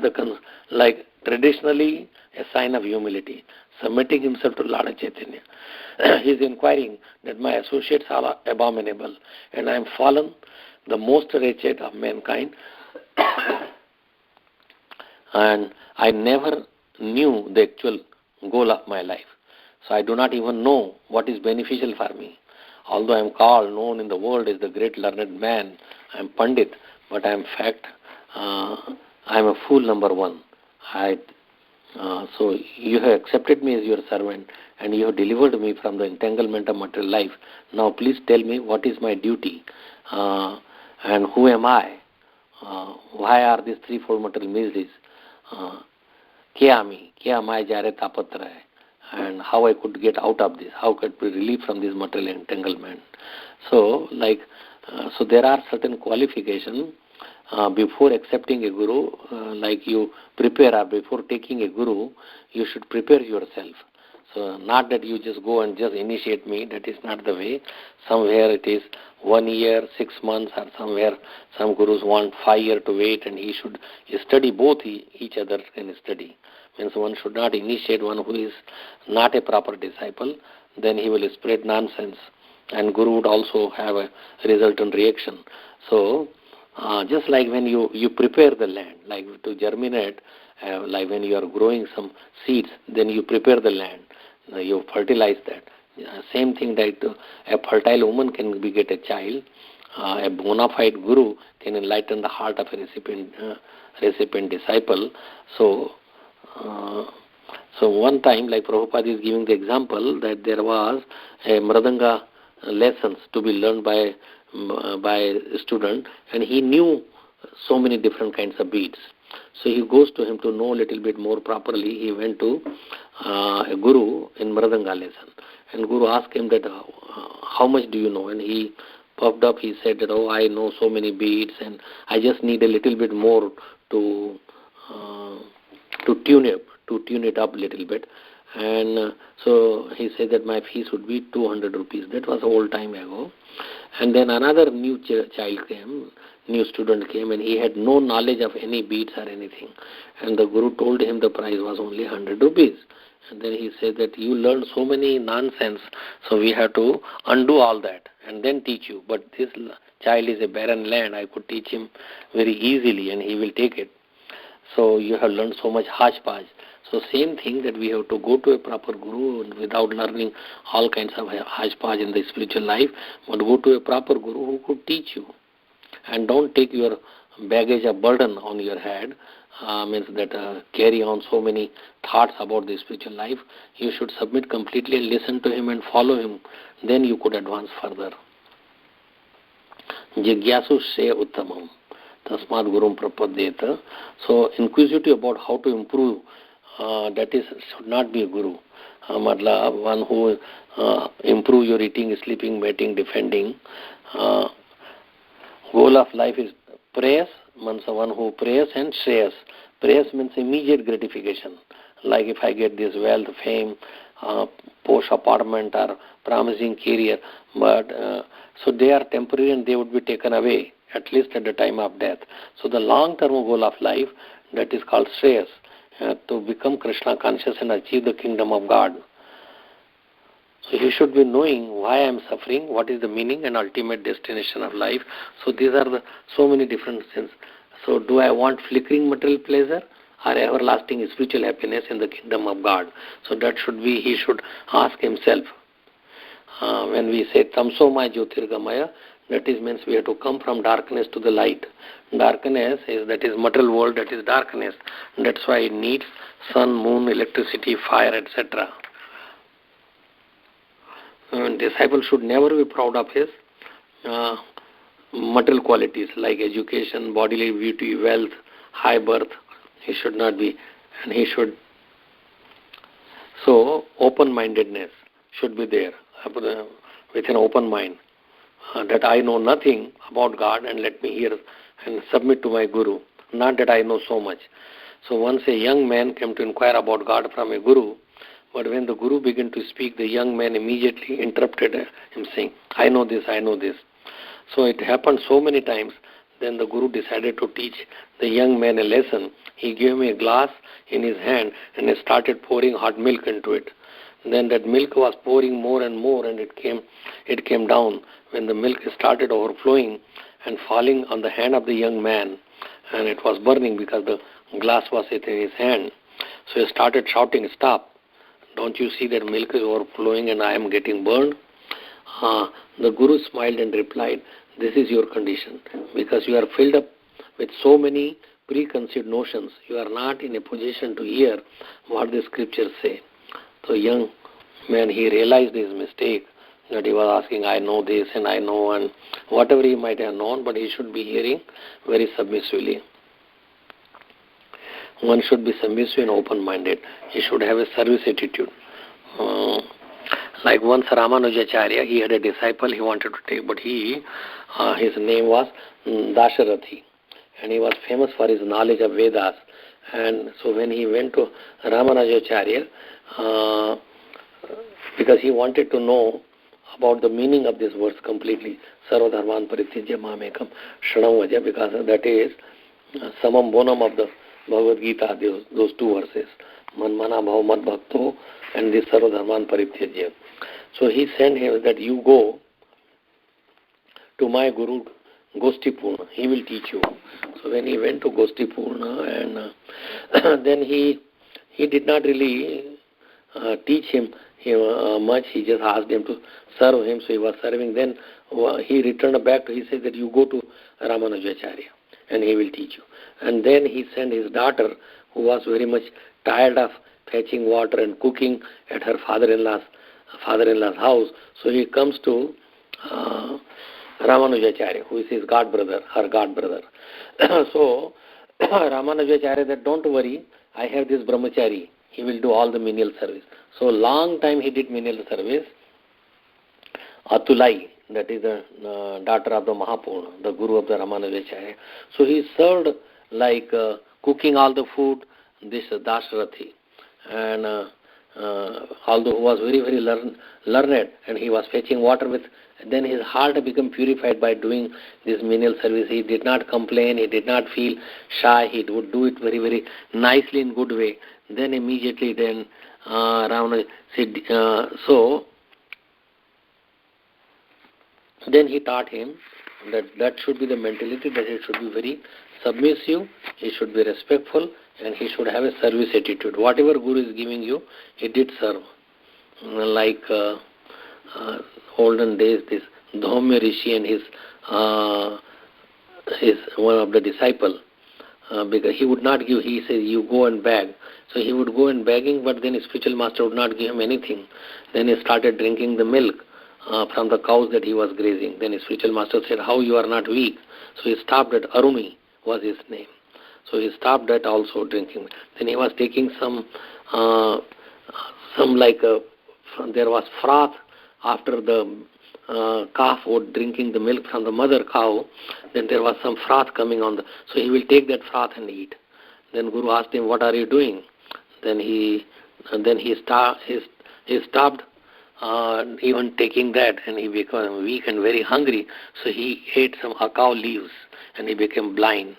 like traditionally a sign of humility, submitting himself to Lord Chaitanya. He is inquiring that my associates are abominable, and I am fallen, the most wretched of mankind, and I never knew the actual goal of my life. So I do not even know what is beneficial for me. Although I am called, known in the world as the great learned man, I am Pandit, but I am fact, I am a fool number one. So you have accepted me as your servant, and you have delivered me from the entanglement of material life. Now please tell me what is my duty, and who am I? Why are these threefold material miseries? Kya mai jare tapatra hai, and how I could get out of this, how could be relieved from this material entanglement. So so there are certain qualifications before accepting a guru, like you prepare, or before taking a guru, you should prepare yourself. So not that you just go and just initiate me, that is not the way. Somewhere it is 1 year, 6 months, or somewhere some gurus want 5 years to wait, and he should study both, each other can study. Means one should not initiate one who is not a proper disciple, then he will spread nonsense, and guru would also have a resultant reaction. So just like when you prepare the land, like to germinate, like when you are growing some seeds, then you prepare the land, you fertilize that. Same thing that a fertile woman can get a child, a bona fide guru can enlighten the heart of a recipient disciple. So one time, like Prabhupada is giving the example that there was a mridanga lessons to be learned by a student, and he knew so many different kinds of beats. So he goes to him to know a little bit more properly. He went to a guru in mridanga lesson, and guru asked him that how much do you know, and he puffed up. He said that, I know so many beats, and I just need a little bit more to tune it up a little bit. And so he said that my fees would be 200 rupees. That was a old time ago. And then another new new student came, and he had no knowledge of any beats or anything. And the guru told him the price was only 100 rupees. And then he said that you learned so many nonsense, so we have to undo all that and then teach you. But this child is a barren land. I could teach him very easily, and he will take it. So you have learned so much hodgepodge. So same thing, that we have to go to a proper guru without learning all kinds of hodgepodge in the spiritual life, but go to a proper guru who could teach you. And don't take your baggage of burden on your head, means that carry on so many thoughts about the spiritual life. You should submit completely and listen to him and follow him. Then you could advance further. Jigyasu Shreya Uttamam. Tasmad Gurum Prapadyeta. So inquisitive about how to improve, that is should not be a guru. One who improve your eating, sleeping, mating, defending. Goal of life is prayers, means one who prays, and shreyas. Prayers means immediate gratification. Like if I get this wealth, fame, posh apartment, or promising career, but so they are temporary and they would be taken away, at least at the time of death. So the long-term goal of life, that is called shreyas, to become Krishna conscious and achieve the kingdom of God. So you should be knowing why I am suffering, what is the meaning and ultimate destination of life. So these are so many different things. So do I want flickering material pleasure or everlasting spiritual happiness in the kingdom of God? So that should be, he should ask himself. When we say tamsomaya jyotirgamaya, that is means we have to come from darkness to the light. Darkness is, that is material world, that is darkness. That's why it needs sun, moon, electricity, fire, etc. Disciple should never be proud of his material qualities like education, bodily beauty, wealth, high birth. He should not be, and he should. So open-mindedness should be there, with an open mind, that I know nothing about God and let me hear and submit to my guru. Not that I know so much. So once a young man came to inquire about God from a guru, but when the guru began to speak, the young man immediately interrupted him, saying, I know this, I know this. So it happened so many times. Then the guru decided to teach the young man a lesson. He gave him a glass in his hand and he started pouring hot milk into it. Then that milk was pouring more and more, and it came down. When the milk started overflowing and falling on the hand of the young man, and it was burning because the glass was in his hand. So he started shouting, stop. Don't you see that milk is overflowing and I am getting burned? The guru smiled and replied, this is your condition. Because you are filled up with so many preconceived notions, you are not in a position to hear what the scriptures say. So young man, he realized his mistake, that he was asking, I know this and I know, and whatever he might have known, but he should be hearing very submissively. One should be submissive and open-minded. He should have a service attitude. Like once Ramanujacharya, he had a disciple he wanted to take, but his name was Dasharathi, and he was famous for his knowledge of Vedas. And so when he went to Ramanujacharya, because he wanted to know about the meaning of this verse completely, Sarva Dharman Paritijya Mamekam Shranam Vaja, because that is Samam Bonam of the Bhagavad Gita, those two verses, Man Mana Bhav Mad Bhakto and this Sarva Dharman Paritijya. So he sent him that you go to my Guru Gostipurna, he will teach you. So when he went to Gostipurna, and then he did not really teach him much. He just asked him to serve him, so he was serving. Then he returned back to, he said that you go to Ramanujacharya and he will teach you. And then he sent his daughter, who was very much tired of fetching water and cooking at her father-in-law's house. So he comes to Ramanujacharya, who is his godbrother, her godbrother. So Ramanujacharya said, don't worry, I have this brahmachari. He will do all the menial service. So long time he did menial service. Atulai, that is the daughter of the Mahapurna, the guru of the Ramanujacharya. So he served like cooking all the food, this Dasharathi. And although he was very, very learned, and he was fetching water with, then his heart became purified by doing this menial service. He did not complain, he did not feel shy, he would do it very, very nicely in good way. Then immediately Ravana said, then he taught him that should be the mentality, that he should be very submissive, he should be respectful, and he should have a service attitude. Whatever Guru is giving you, he did serve. Like olden days, this Dhaumya Rishi and his one of the disciple, because he would not give, he said, you go and beg. So he would go and begging, but then his spiritual master would not give him anything. Then he started drinking the milk from the cows that he was grazing. Then his spiritual master said, how you are not weak? So he stopped at Arumi was his name. So he stopped that also drinking. Then he was taking some there was froth after the calf was drinking the milk from the mother cow. Then there was some froth coming on so he will take that froth and eat. Then Guru asked him, what are you doing? Then he stopped even taking that, and he became weak and very hungry. So he ate some cow leaves and he became blind.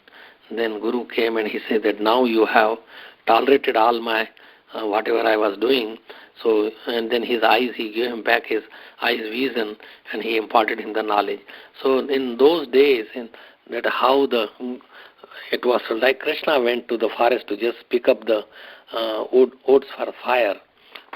Then Guru came and he said that now you have tolerated all my whatever I was doing. So, and then his eyes, he gave him back his eyes vision, and he imparted him the knowledge. So in those days, it was like Krishna went to the forest to just pick up the oats for fire.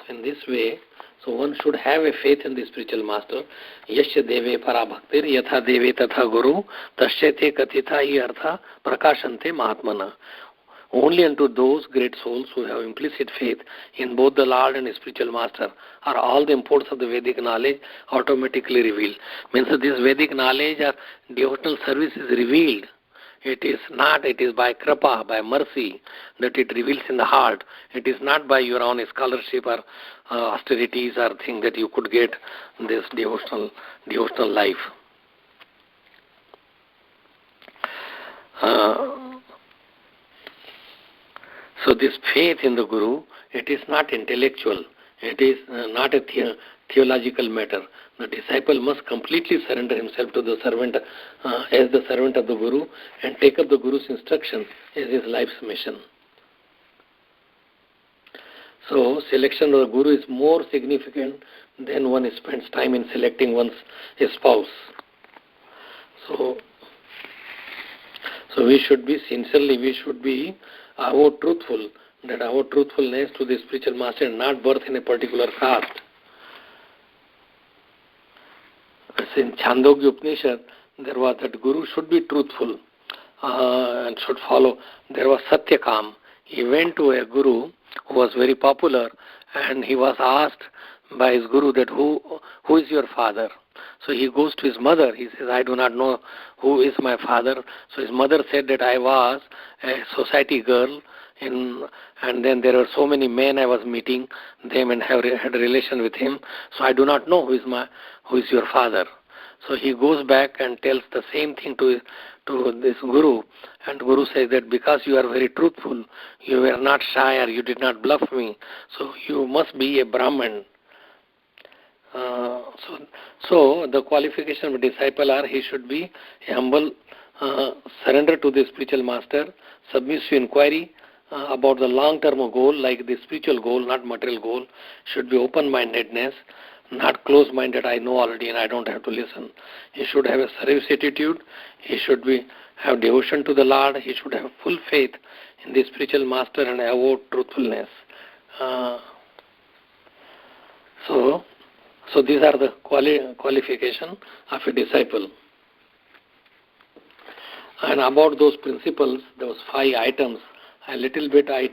In this way, so one should have a faith in the spiritual master. Yasya deve para bhaktir yatha deve tatha guru tasyate kathita hi artha prakashante mahatmana. Only unto those great souls who have implicit faith in both the Lord and spiritual master are all the imports of the Vedic knowledge automatically revealed. Means that this Vedic knowledge or devotional service is revealed. It is not, it is by kripa, by mercy, that it reveals in the heart. It is not by your own scholarship or austerities or thing that you could get this devotional life. So this faith in the Guru, it is not intellectual. It is not a theological matter. The disciple must completely surrender himself to the servant as the servant of the Guru and take up the Guru's instruction as his life's mission. So selection of the Guru is more significant than one spends time in selecting one's spouse. So we should be sincerely, we should be truthful, that our truthfulness to the spiritual master is not birth in a particular caste. As in Chandogya Upanishad, there was that Guru should be truthful and should follow. There was Satyakam. He went to a Guru who was very popular, and he was asked by his Guru that who is your father? So he goes to his mother. He says, I do not know who is my father. So his mother said that I was a society girl, and then there were so many men I was meeting them and had a relation with him. So I do not know who is your father. So he goes back and tells the same thing to this Guru, and Guru says that because you are very truthful, you were not shy or you did not bluff me, so you must be a Brahman. So the qualification of a disciple are he should be a humble surrender to the spiritual master, submissive inquiry about the long-term goal, like the spiritual goal, not material goal, should be open-mindedness, not close-minded, I know already and I don't have to listen. He should have a service attitude, he should have devotion to the Lord, he should have full faith in the spiritual master and have truthfulness. So these are the qualification of a disciple. And about those principles, those 5 items, a little bit I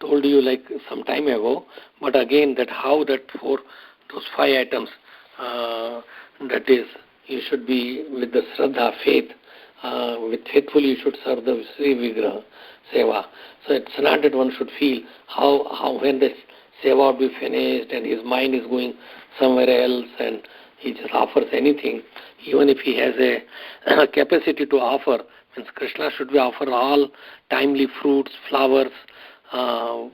told you like some time ago, but again that how that those 5 items, that is, you should be with the Shraddha, faith, with faithfully you should serve the Sri Vigraha, Seva. So it's not that one should feel how when the Seva will be finished and his mind is going somewhere else and he just offers anything, even if he has a capacity to offer, means Krishna should be offer all timely fruits, flowers. So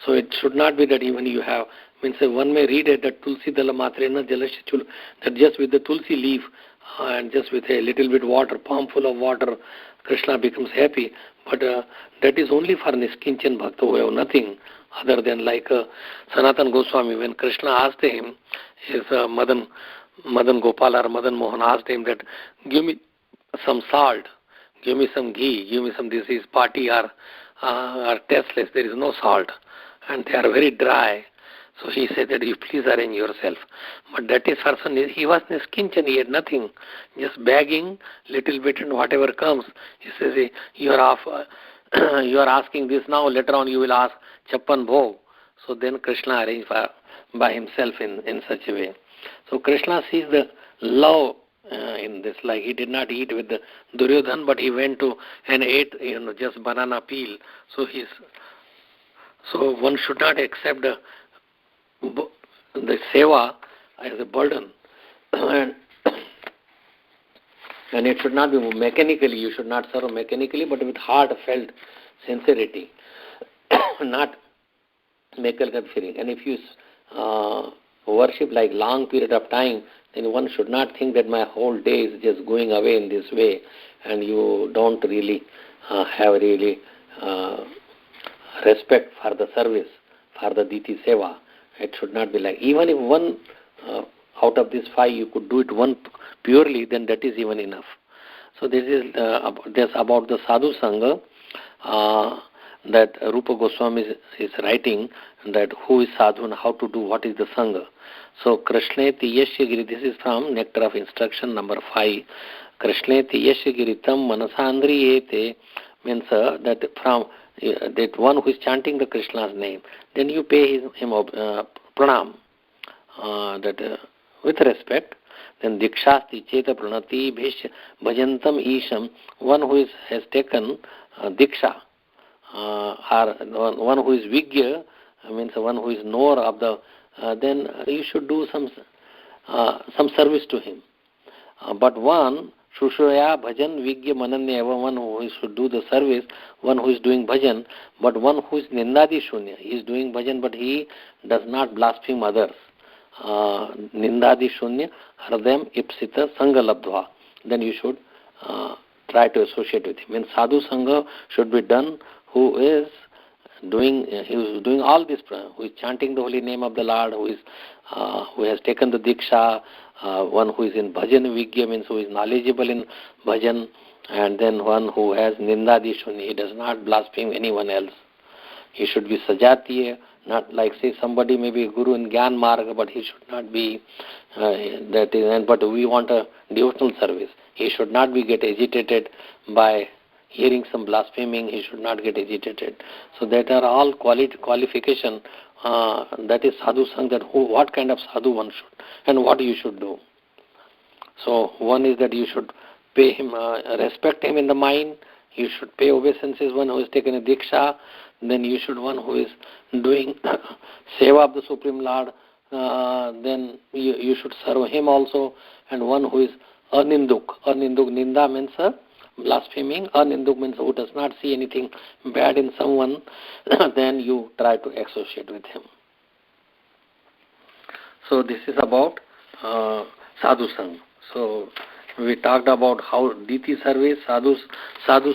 it should not be that even you have, means one may read it that Tulsi Dala Matrena Jalashachul, that just with the Tulsi leaf and just with a little bit water, palm full of water, Krishna becomes happy. But that is only for Niskinchan Bhakta who have nothing other than like Sanatan Goswami, when Krishna asked him, his Madan Gopal or Madan Mohan asked him that give me some salt, give me some ghee, give me some this is party are tasteless, there is no salt and they are very dry. So he said that you please arrange yourself. But that is person, he was Niskinchan, he had nothing, just begging little bit and whatever comes. He says, you are asking this now, later on you will ask Chappan Bhog. So then Krishna arranged by himself in such a way. So Krishna sees the love in this, like he did not eat with the Duryodhan, but he went to and ate just banana peel. So one should not accept the seva as a burden, and it should not be mechanically. You should not serve mechanically, but with heartfelt sincerity, not mechanical feeling. And if you worship like long period of time, then one should not think that my whole day is just going away in this way, and you don't really have really respect for the service, for the Diti Seva. It should not be like, even if one out of these 5 you could do it one purely, then that is even enough. So this is about the Sadhu Sangha that Rupa Goswami is writing, that who is Sadhu and how to do, what is the Sangha. So Krishneti Yashya, this is from Nectar of Instruction number 5. Krishneti Yashya Giritam Manasandriyete means that from that one who is chanting the Krishna's name, then you pay him pranam, with respect. Then Dikshasti Cheta Pranati Bhajantam Isham, one who has taken Diksha, or one who is Vigya, means one who is knower of the, then you should do some service to him. But one Shushaya Bhajan Vigya Mananya Eva, one who should do the service, one who is doing bhajan, but one who is Nindadi Shunya. He is doing bhajan, but he does not blaspheme others. Nindadi Shunya Hardayam Ipsita Sangha Labdhva. Then you should try to associate with him. And Sadhu Sangha should be done who is doing all this, who is chanting the holy name of the Lord, who has taken the Diksha, one who is in bhajan vigya, means who is knowledgeable in bhajan, and then one who has nindadi shunya, he does not blaspheme anyone else. He should be sajatiya, not like say somebody may be a guru in Gyan Marga, but he should not be but we want a devotional service. He should not get agitated by hearing some blaspheming. He should not get agitated. So that are all qualification. That is sadhu sang, that what kind of sadhu one should and what you should do. So one is that you should pay him, respect him in the mind. You should pay obeisances one who has taken a diksha. Then you should one who is doing seva of the Supreme Lord. Then you should serve him also. And one who is aninduk. Aninduk, ninda means blaspheming. Aninduk means who does not see anything bad in someone. Then you try to associate with him. So this is about sadhu sang. So we talked about how Diti service, sadhu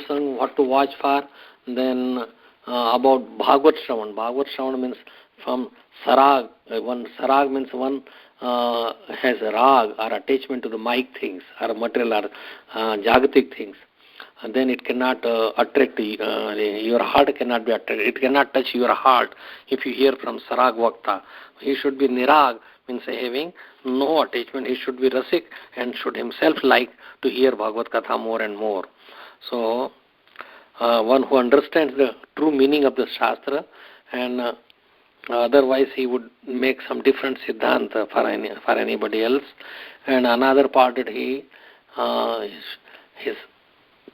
sang, what to watch for. Then about Bhagavad Shravan. Bhagavad Shravan means from sarag. One sarag means one has a rag or attachment to the mic things or material or jagatic things. And then it cannot attract your heart cannot be attracted. It cannot touch your heart if you hear from sarag vakta. He should be nirag, means having no attachment. He should be rasik and should himself like to hear Bhagavad Katha more and more. So one who understands the true meaning of the Shastra, and otherwise he would make some different siddhanta for anybody else. And another part that his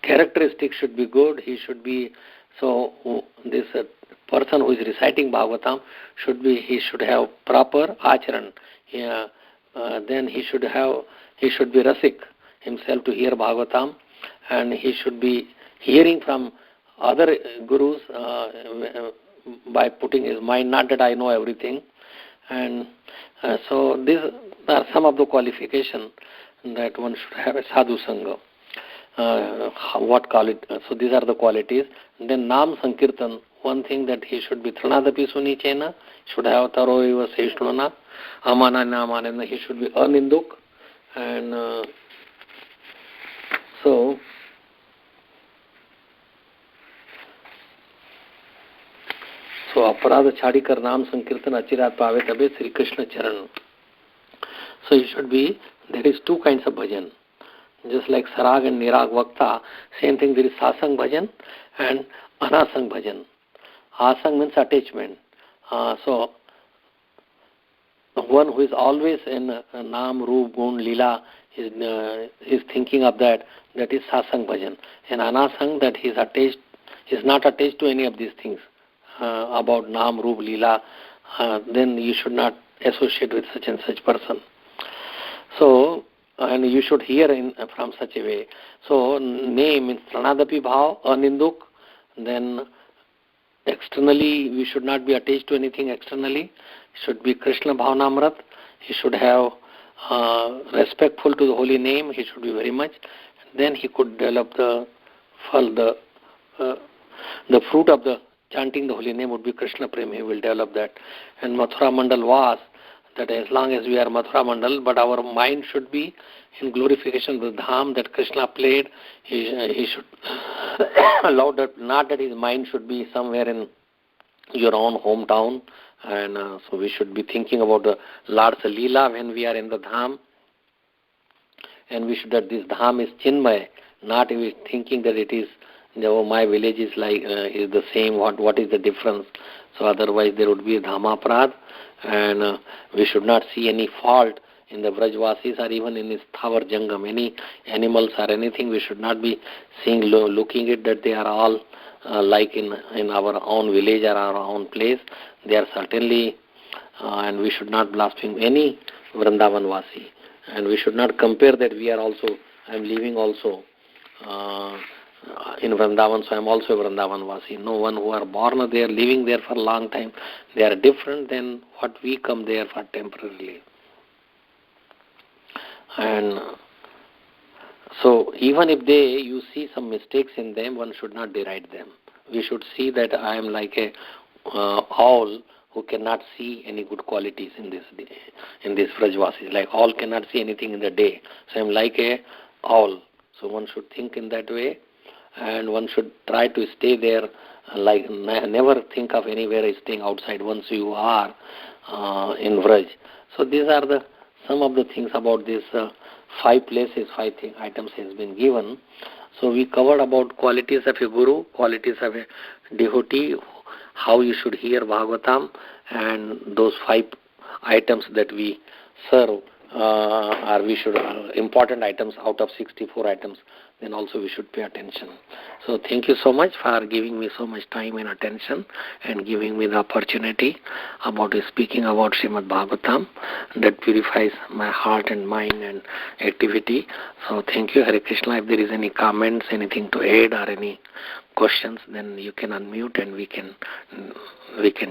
characteristics should be good. He should be, so this person who is reciting Bhagavatam he should have proper acharan. Then he should be rasik himself to hear Bhagavatam, and he should be hearing from other gurus by putting his mind, not that I know everything. And so these are some of the qualifications that one should have a sadhu sangha. What call it? So these are the qualities. And then Nam Sankirtan, one thing that he should be Thanadapi Sunichena, should have Taro Eva Seshnana, Amana Namanana, he should be Aninduk. And so Aparada Chadikar Nam Sankirtan Achirat Pave Tabe Sri Krishna Charan. So he should be, there is two kinds of bhajan. Just like Sarag and Nirag Vakta, same thing, there is Sasang Bhajan and Anasang Bhajan. Asang means attachment. So one who is always in Nam, Roop, Gun, Lila is thinking of that is Sasang Bhajan. And Anasang, that he is not attached to any of these things about Nam, Roop, Lila. Then you should not associate with such and such person. So and you should hear from such a way. So name means Pranadapi Bhav, Aninduk. Then externally we should not be attached to anything externally. It should be Krishna Bhavanamrat. He should have respectful to the holy name. He should be very much. Then he could develop the fruit of the chanting the holy name would be Krishna Prem. He will develop that. And Mathura Mandal Vas, that as long as we are Mathura Mandal, but our mind should be in glorification of the Dham that Krishna played. He should allow that, not that his mind should be somewhere in your own hometown. And so we should be thinking about the Lord's Leela when we are in the Dham. And we should, that this Dham is Chinmay, not thinking that it is, my village is like is the same, what is the difference. So otherwise there would be a Dhamaprad. And we should not see any fault in the Vrajvasis or even in this Thavar Jangam, any animals or anything. We should not be seeing, looking at that they are all like in our own village or our own place. They are certainly, and we should not blaspheme any Vrindavan Vasi. And we should not compare that we are also I am living also in Vrindavan, so I am also a Vrindavan Vasi. No one who are born there, living there for a long time, they are different than what we come there for temporarily. And so even if you see some mistakes in them, one should not deride them. We should see that I am like a owl who cannot see any good qualities in this Vrajvasi. Like owl cannot see anything in the day. So I am like a owl. So one should think in that way, and one should try to stay there. Like never think of anywhere staying outside once you are in Vraj. So these are some of the things about this 5 places, 5 items has been given. So we covered about qualities of a guru, qualities of a devotee, how you should hear Bhagavatam, and those 5 items that we serve are we should important items out of 64 items. Then also we should pay attention. So thank you so much for giving me so much time and attention and giving me the opportunity about speaking about Srimad Bhagavatam that purifies my heart and mind and activity. So thank you, Hare Krishna. If there is any comments, anything to add or any questions, then you can unmute and we can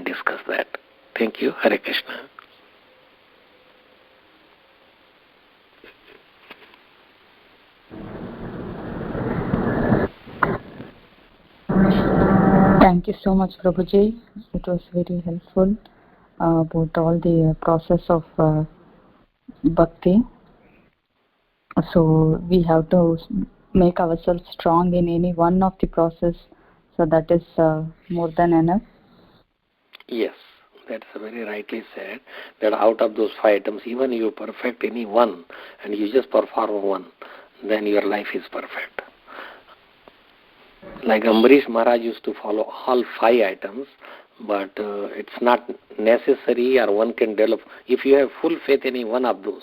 discuss that. Thank you, Hare Krishna. Thank you so much, Prabhuji. It was very helpful about all the process of bhakti. So we have to make ourselves strong in any one of the process. So that is more than enough. Yes, that's very rightly said. That out of those 5 items, even you perfect any one and you just perform one, then your life is perfect. Like Ambarish Maharaj used to follow all 5 items, but it's not necessary, or one can develop. If you have full faith in any one of those,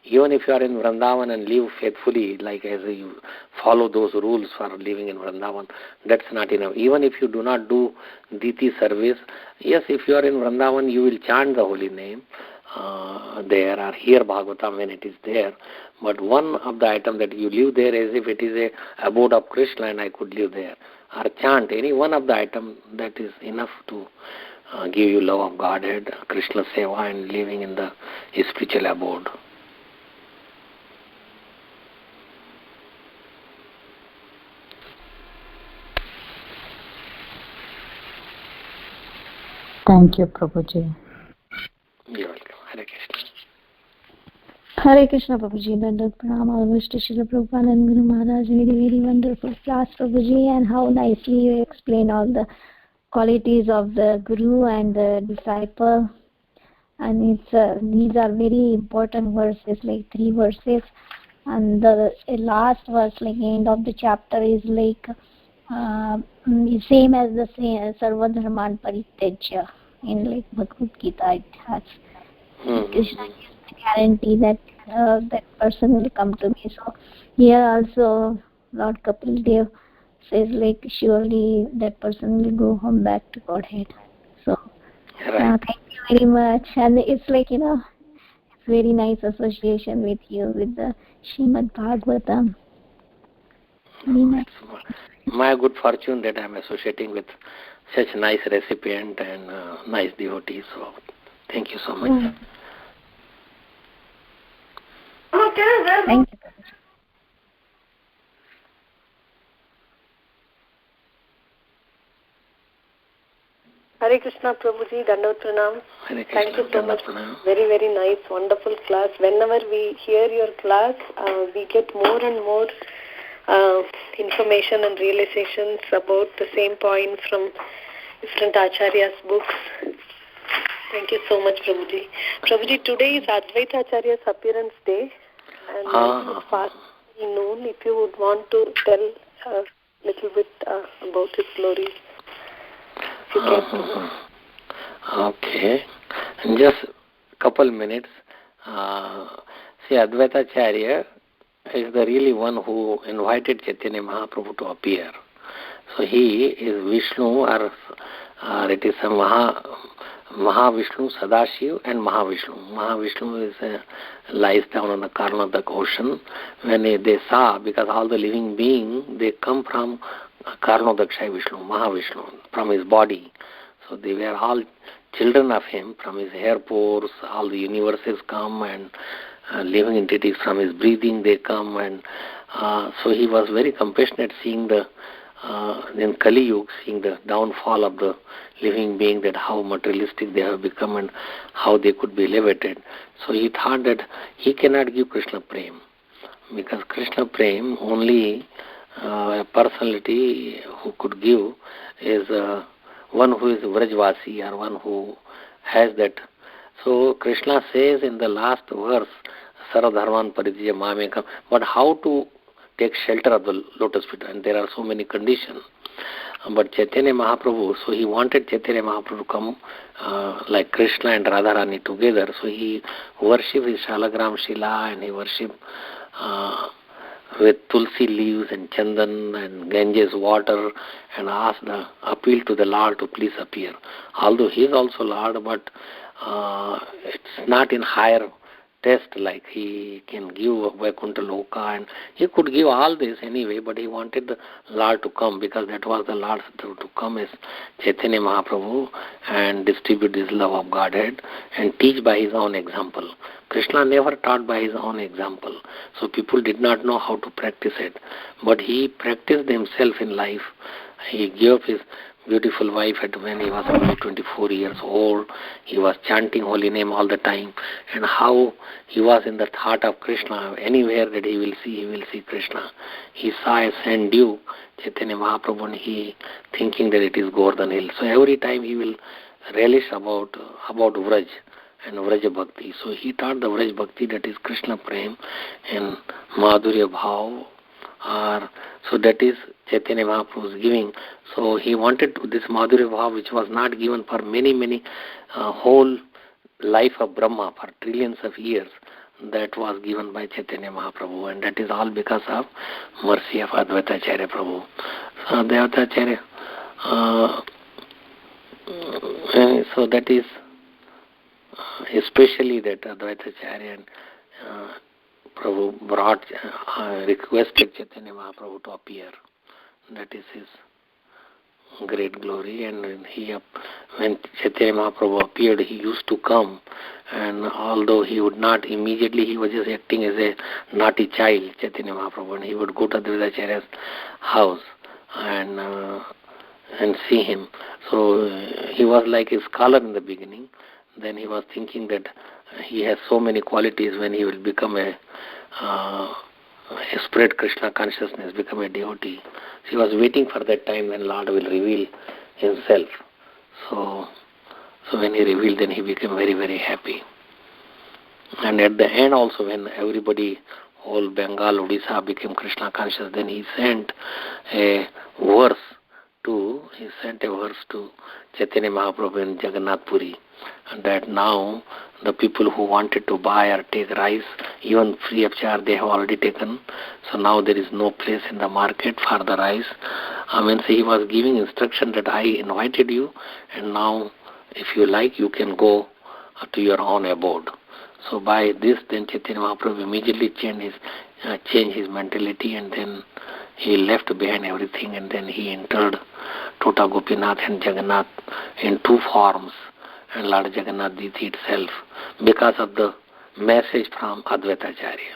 even if you are in Vrindavan and live faithfully, like as you follow those rules for living in Vrindavan, that's not enough. Even if you do not do Diti service, yes, if you are in Vrindavan, you will chant the holy name there or hear Bhagavatam when it is there. But one of the items that you live there as if it is a abode of Krishna and I could live there, or chant any one of the items, that is enough to give you love of Godhead, Krishna Seva, and living in the spiritual abode. Thank you, Prabhuji. You're welcome. Hare Krishna. Hare Krishna, Prabhuji. Dandat Pranam. All wish to Srila Prabhupada and Guru Maharaj. Very, very wonderful class, Prabhuji, and how nicely you explain all the qualities of the Guru and the disciple. And these are very important verses, like 3 verses. And the last verse, like end of the chapter, is like same as the same Sarva Dharman Parityajya in like Bhagavad Gita. It has Krishna gives the guarantee that that person will come to me. So here also Lord Kapil Dev says like surely that person will go home back to Godhead. So thank you very much. And it's like it's very nice association with you with the Srimad Bhagavatam. Very nice. My good fortune that I am associating with such nice recipient and nice devotees. So thank you so much. Thank you. Hare Krishna, Prabhuji, Dandavat Pranam. Thank you so much. Very, very nice, wonderful class. Whenever we hear your class, we get more and more information and realizations about the same point from different Acharya's books. Thank you so much, Prabhuji. Prabhuji, today is Advaita Acharya's appearance day, and it's past noon. If you would want to tell a little bit about his glories. Okay, just a couple minutes. See, Advaita Acharya is the really one who invited Chaitanya Mahaprabhu to appear. So he is Vishnu, or it is a Mahavishnu, Sadashiv and Mahavishnu. Mahavishnu is lies down on the Karnatak ocean. When they saw, because all the living beings, they come from Karnodakshai Vishnu, Mahavishnu, from his body. So they were all children of him, from his hair pores, all the universes come, and living entities from his breathing they come, and so he was very compassionate seeing the in Kali Yuga, seeing the downfall of the living being, that how materialistic they have become and how they could be elevated. So he thought that he cannot give Krishna Prem, because Krishna Prem only a personality who could give is one who is Vrajvasi, or one who has that. So Krishna says in the last verse, Saradharman Paritya Mamekam, but how to take shelter of the lotus feet, and there are so many conditions. But Chaitanya Mahaprabhu, so he wanted Chaitanya Mahaprabhu to come like Krishna and Radharani together. So he worshipped his Shalagram Shila, and he worshipped with Tulsi leaves and Chandan and Ganges water, and asked appeal to the Lord to please appear. Although he is also Lord, but it's not in higher test, like he can give Vaikuntha Loka, and he could give all this anyway, but he wanted the Lord to come, because that was the Lord to come as Chaitanya Mahaprabhu and distribute this love of Godhead and teach by his own example. Krishna never taught by his own example, so people did not know how to practice it, but he practiced himself in life. He gave his beautiful wife when he was only 24 years old. He was chanting holy name all the time, and how he was in the thought of Krishna. Anywhere that he will see Krishna. He saw a sand dew, Chaitanya Mahaprabhu, and he thinking that it is Govardhan Hill. So every time he will relish about Vraj and Vraj Bhakti. So he taught the Vraj Bhakti, that is Krishna Prem and Madhurya Bhav. So that is Chaitanya Mahaprabhu's giving. So he wanted this Madhurya Bhav, which was not given for many whole life of Brahma, for trillions of years, that was given by Chaitanya Mahaprabhu, and that is all because of mercy of Advaita Acharya Prabhu. So Advaita Acharya, so that is especially that Advaita Acharya and Prabhu brought, requested Chaitanya Mahaprabhu to appear. That is his great glory. And when Chaitanya Mahaprabhu appeared, he used to come, and although he would not immediately, he was just acting as a naughty child, Chaitanya Mahaprabhu, and he would go to Advaita Acharya's house and see him. So he was like a scholar in the beginning. Then he was thinking that he has so many qualities when he will become a spread Krishna consciousness, become a devotee. So he was waiting for that time when Lord will reveal himself. So when he revealed, then he became very happy. And at the end also, when everybody, whole Bengal, Odisha became Krishna conscious, then he sent a verse to Chaitanya Mahaprabhu in Jagannath Puri, and that now the people who wanted to buy or take rice, even free of charge, they have already taken. So now there is no place in the market for the rice. So he was giving instruction that I invited you, and now if you like, you can go to your own abode. So by this, then Chaitanya Mahaprabhu immediately changed his mentality, and then he left behind everything, and then he entered Tota Gopinath and Jagannath in two forms, and Lord Jagannath Diti itself, because of the message from Advaita Acharya.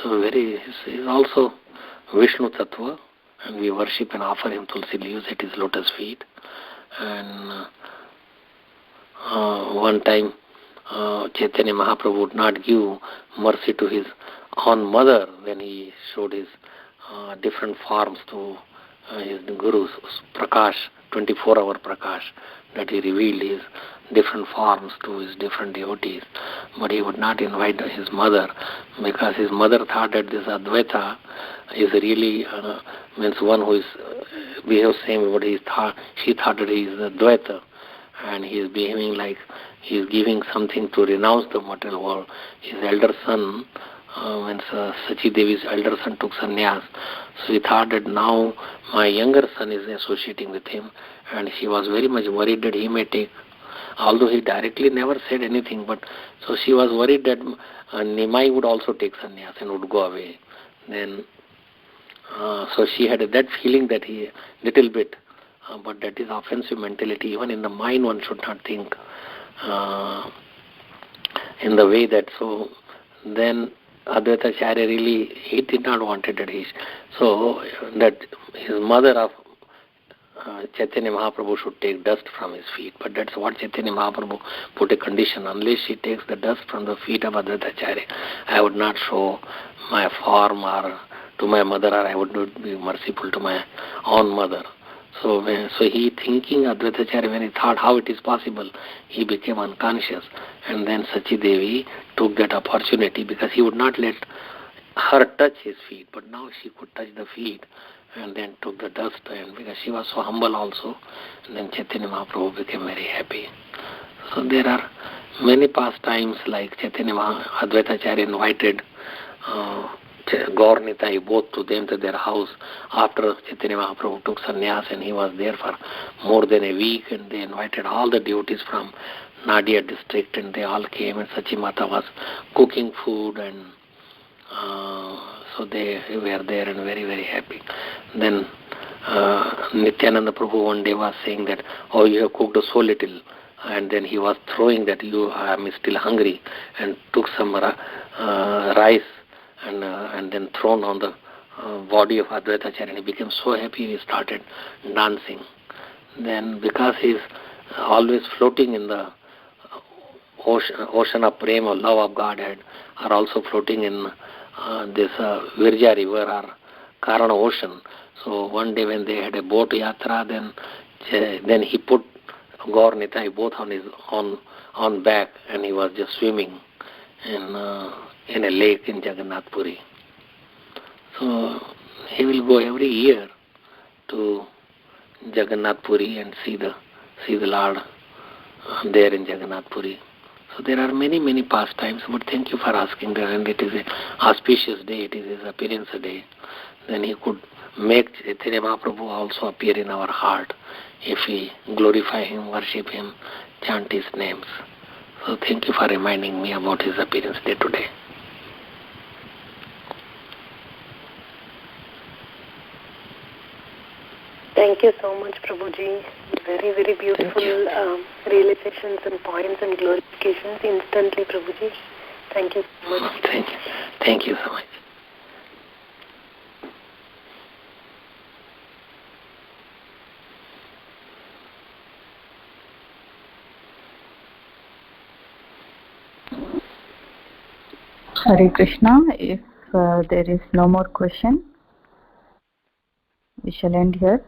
So he is also Vishnu Tattva, and we worship and offer him tulsi leaves at his lotus feet. And one time Chaitanya Mahaprabhu would not give mercy to his own mother when he showed his different forms to his gurus, Prakash, 24-hour Prakash, that he revealed his different forms to his different devotees. But he would not invite his mother, because his mother thought that this Advaita is really means one who is behaves same what he thought. She thought that he is Advaita, and he is behaving like he is giving something to renounce the material world. His elder son when Sachi Devi's elder son took sannyas. So he thought that now my younger son is associating with him, and she was very much worried that he may take, although he directly never said anything, but so she was worried that Nimai would also take sannyas and would go away. Then so she had that feeling that he little bit, but that is offensive mentality. Even in the mind one should not think in the way that. So then Advaita Acharya really, he did not want it that so that his mother of Chaitanya Mahaprabhu should take dust from his feet. But that's what Chaitanya Mahaprabhu put a condition. Unless she takes the dust from the feet of Advaita Acharya, I would not show my form or to my mother, or I would not be merciful to my own mother. So he thinking Advaita Acharya, when he thought how it is possible, he became unconscious. And then Sachi Devi took that opportunity, because he would not let her touch his feet, but now she could touch the feet, and then took the dust, and because she was so humble also, and then Chaitanya Mahaprabhu became very happy. So there are many pastimes like Chaitanya Advaita Acharya invited Gaur Nitai both to them to their house after Chaitanya Mahaprabhu took sannyas, and he was there for more than a week, and they invited all the devotees from Nadia district, and they all came, and Sachi Mata was cooking food, and so they were there and very, very happy. Then Nityananda Prabhu one day was saying that, oh, you have cooked so little, and then he was throwing that, I am still hungry, and took some rice and then thrown on the body of Advaita Acharya, and he became so happy he started dancing. Then because he is always floating in the ocean of prema, love of Godhead, are also floating in this Virja river or Karana ocean. So one day when they had a boat yatra, then he put Gaur Nitai both on his on back, and he was just swimming in a lake in Jagannath Puri. So he will go every year to Jagannath Puri and see the Lord there in Jagannath Puri. So there are many, many pastimes, but thank you for asking that, and it is an auspicious day, it is his appearance day. Then he could make Chaitanya Mahaprabhu also appear in our heart if we glorify him, worship him, chant his names. So thank you for reminding me about his appearance day today. Thank you so much, Prabhuji. Very, very beautiful realizations and points and glorifications instantly, Prabhuji. Thank you so much. Thank you so much. Hare Krishna. If there is no more question, we shall end here.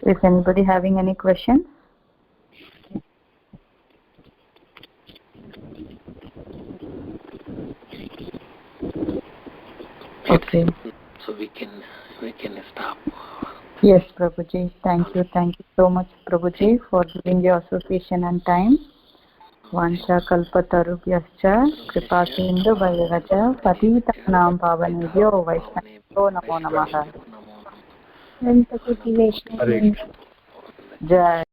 Is anybody having any question? Okay. So we can stop. Yes, Prabhuji. Thank you so much, Prabhuji, for giving your association and time. Vancha kalpatarubhyascha kripa sindhu vairaja patitanam pavanebhyo vaishnavyo namo namaha. Jai.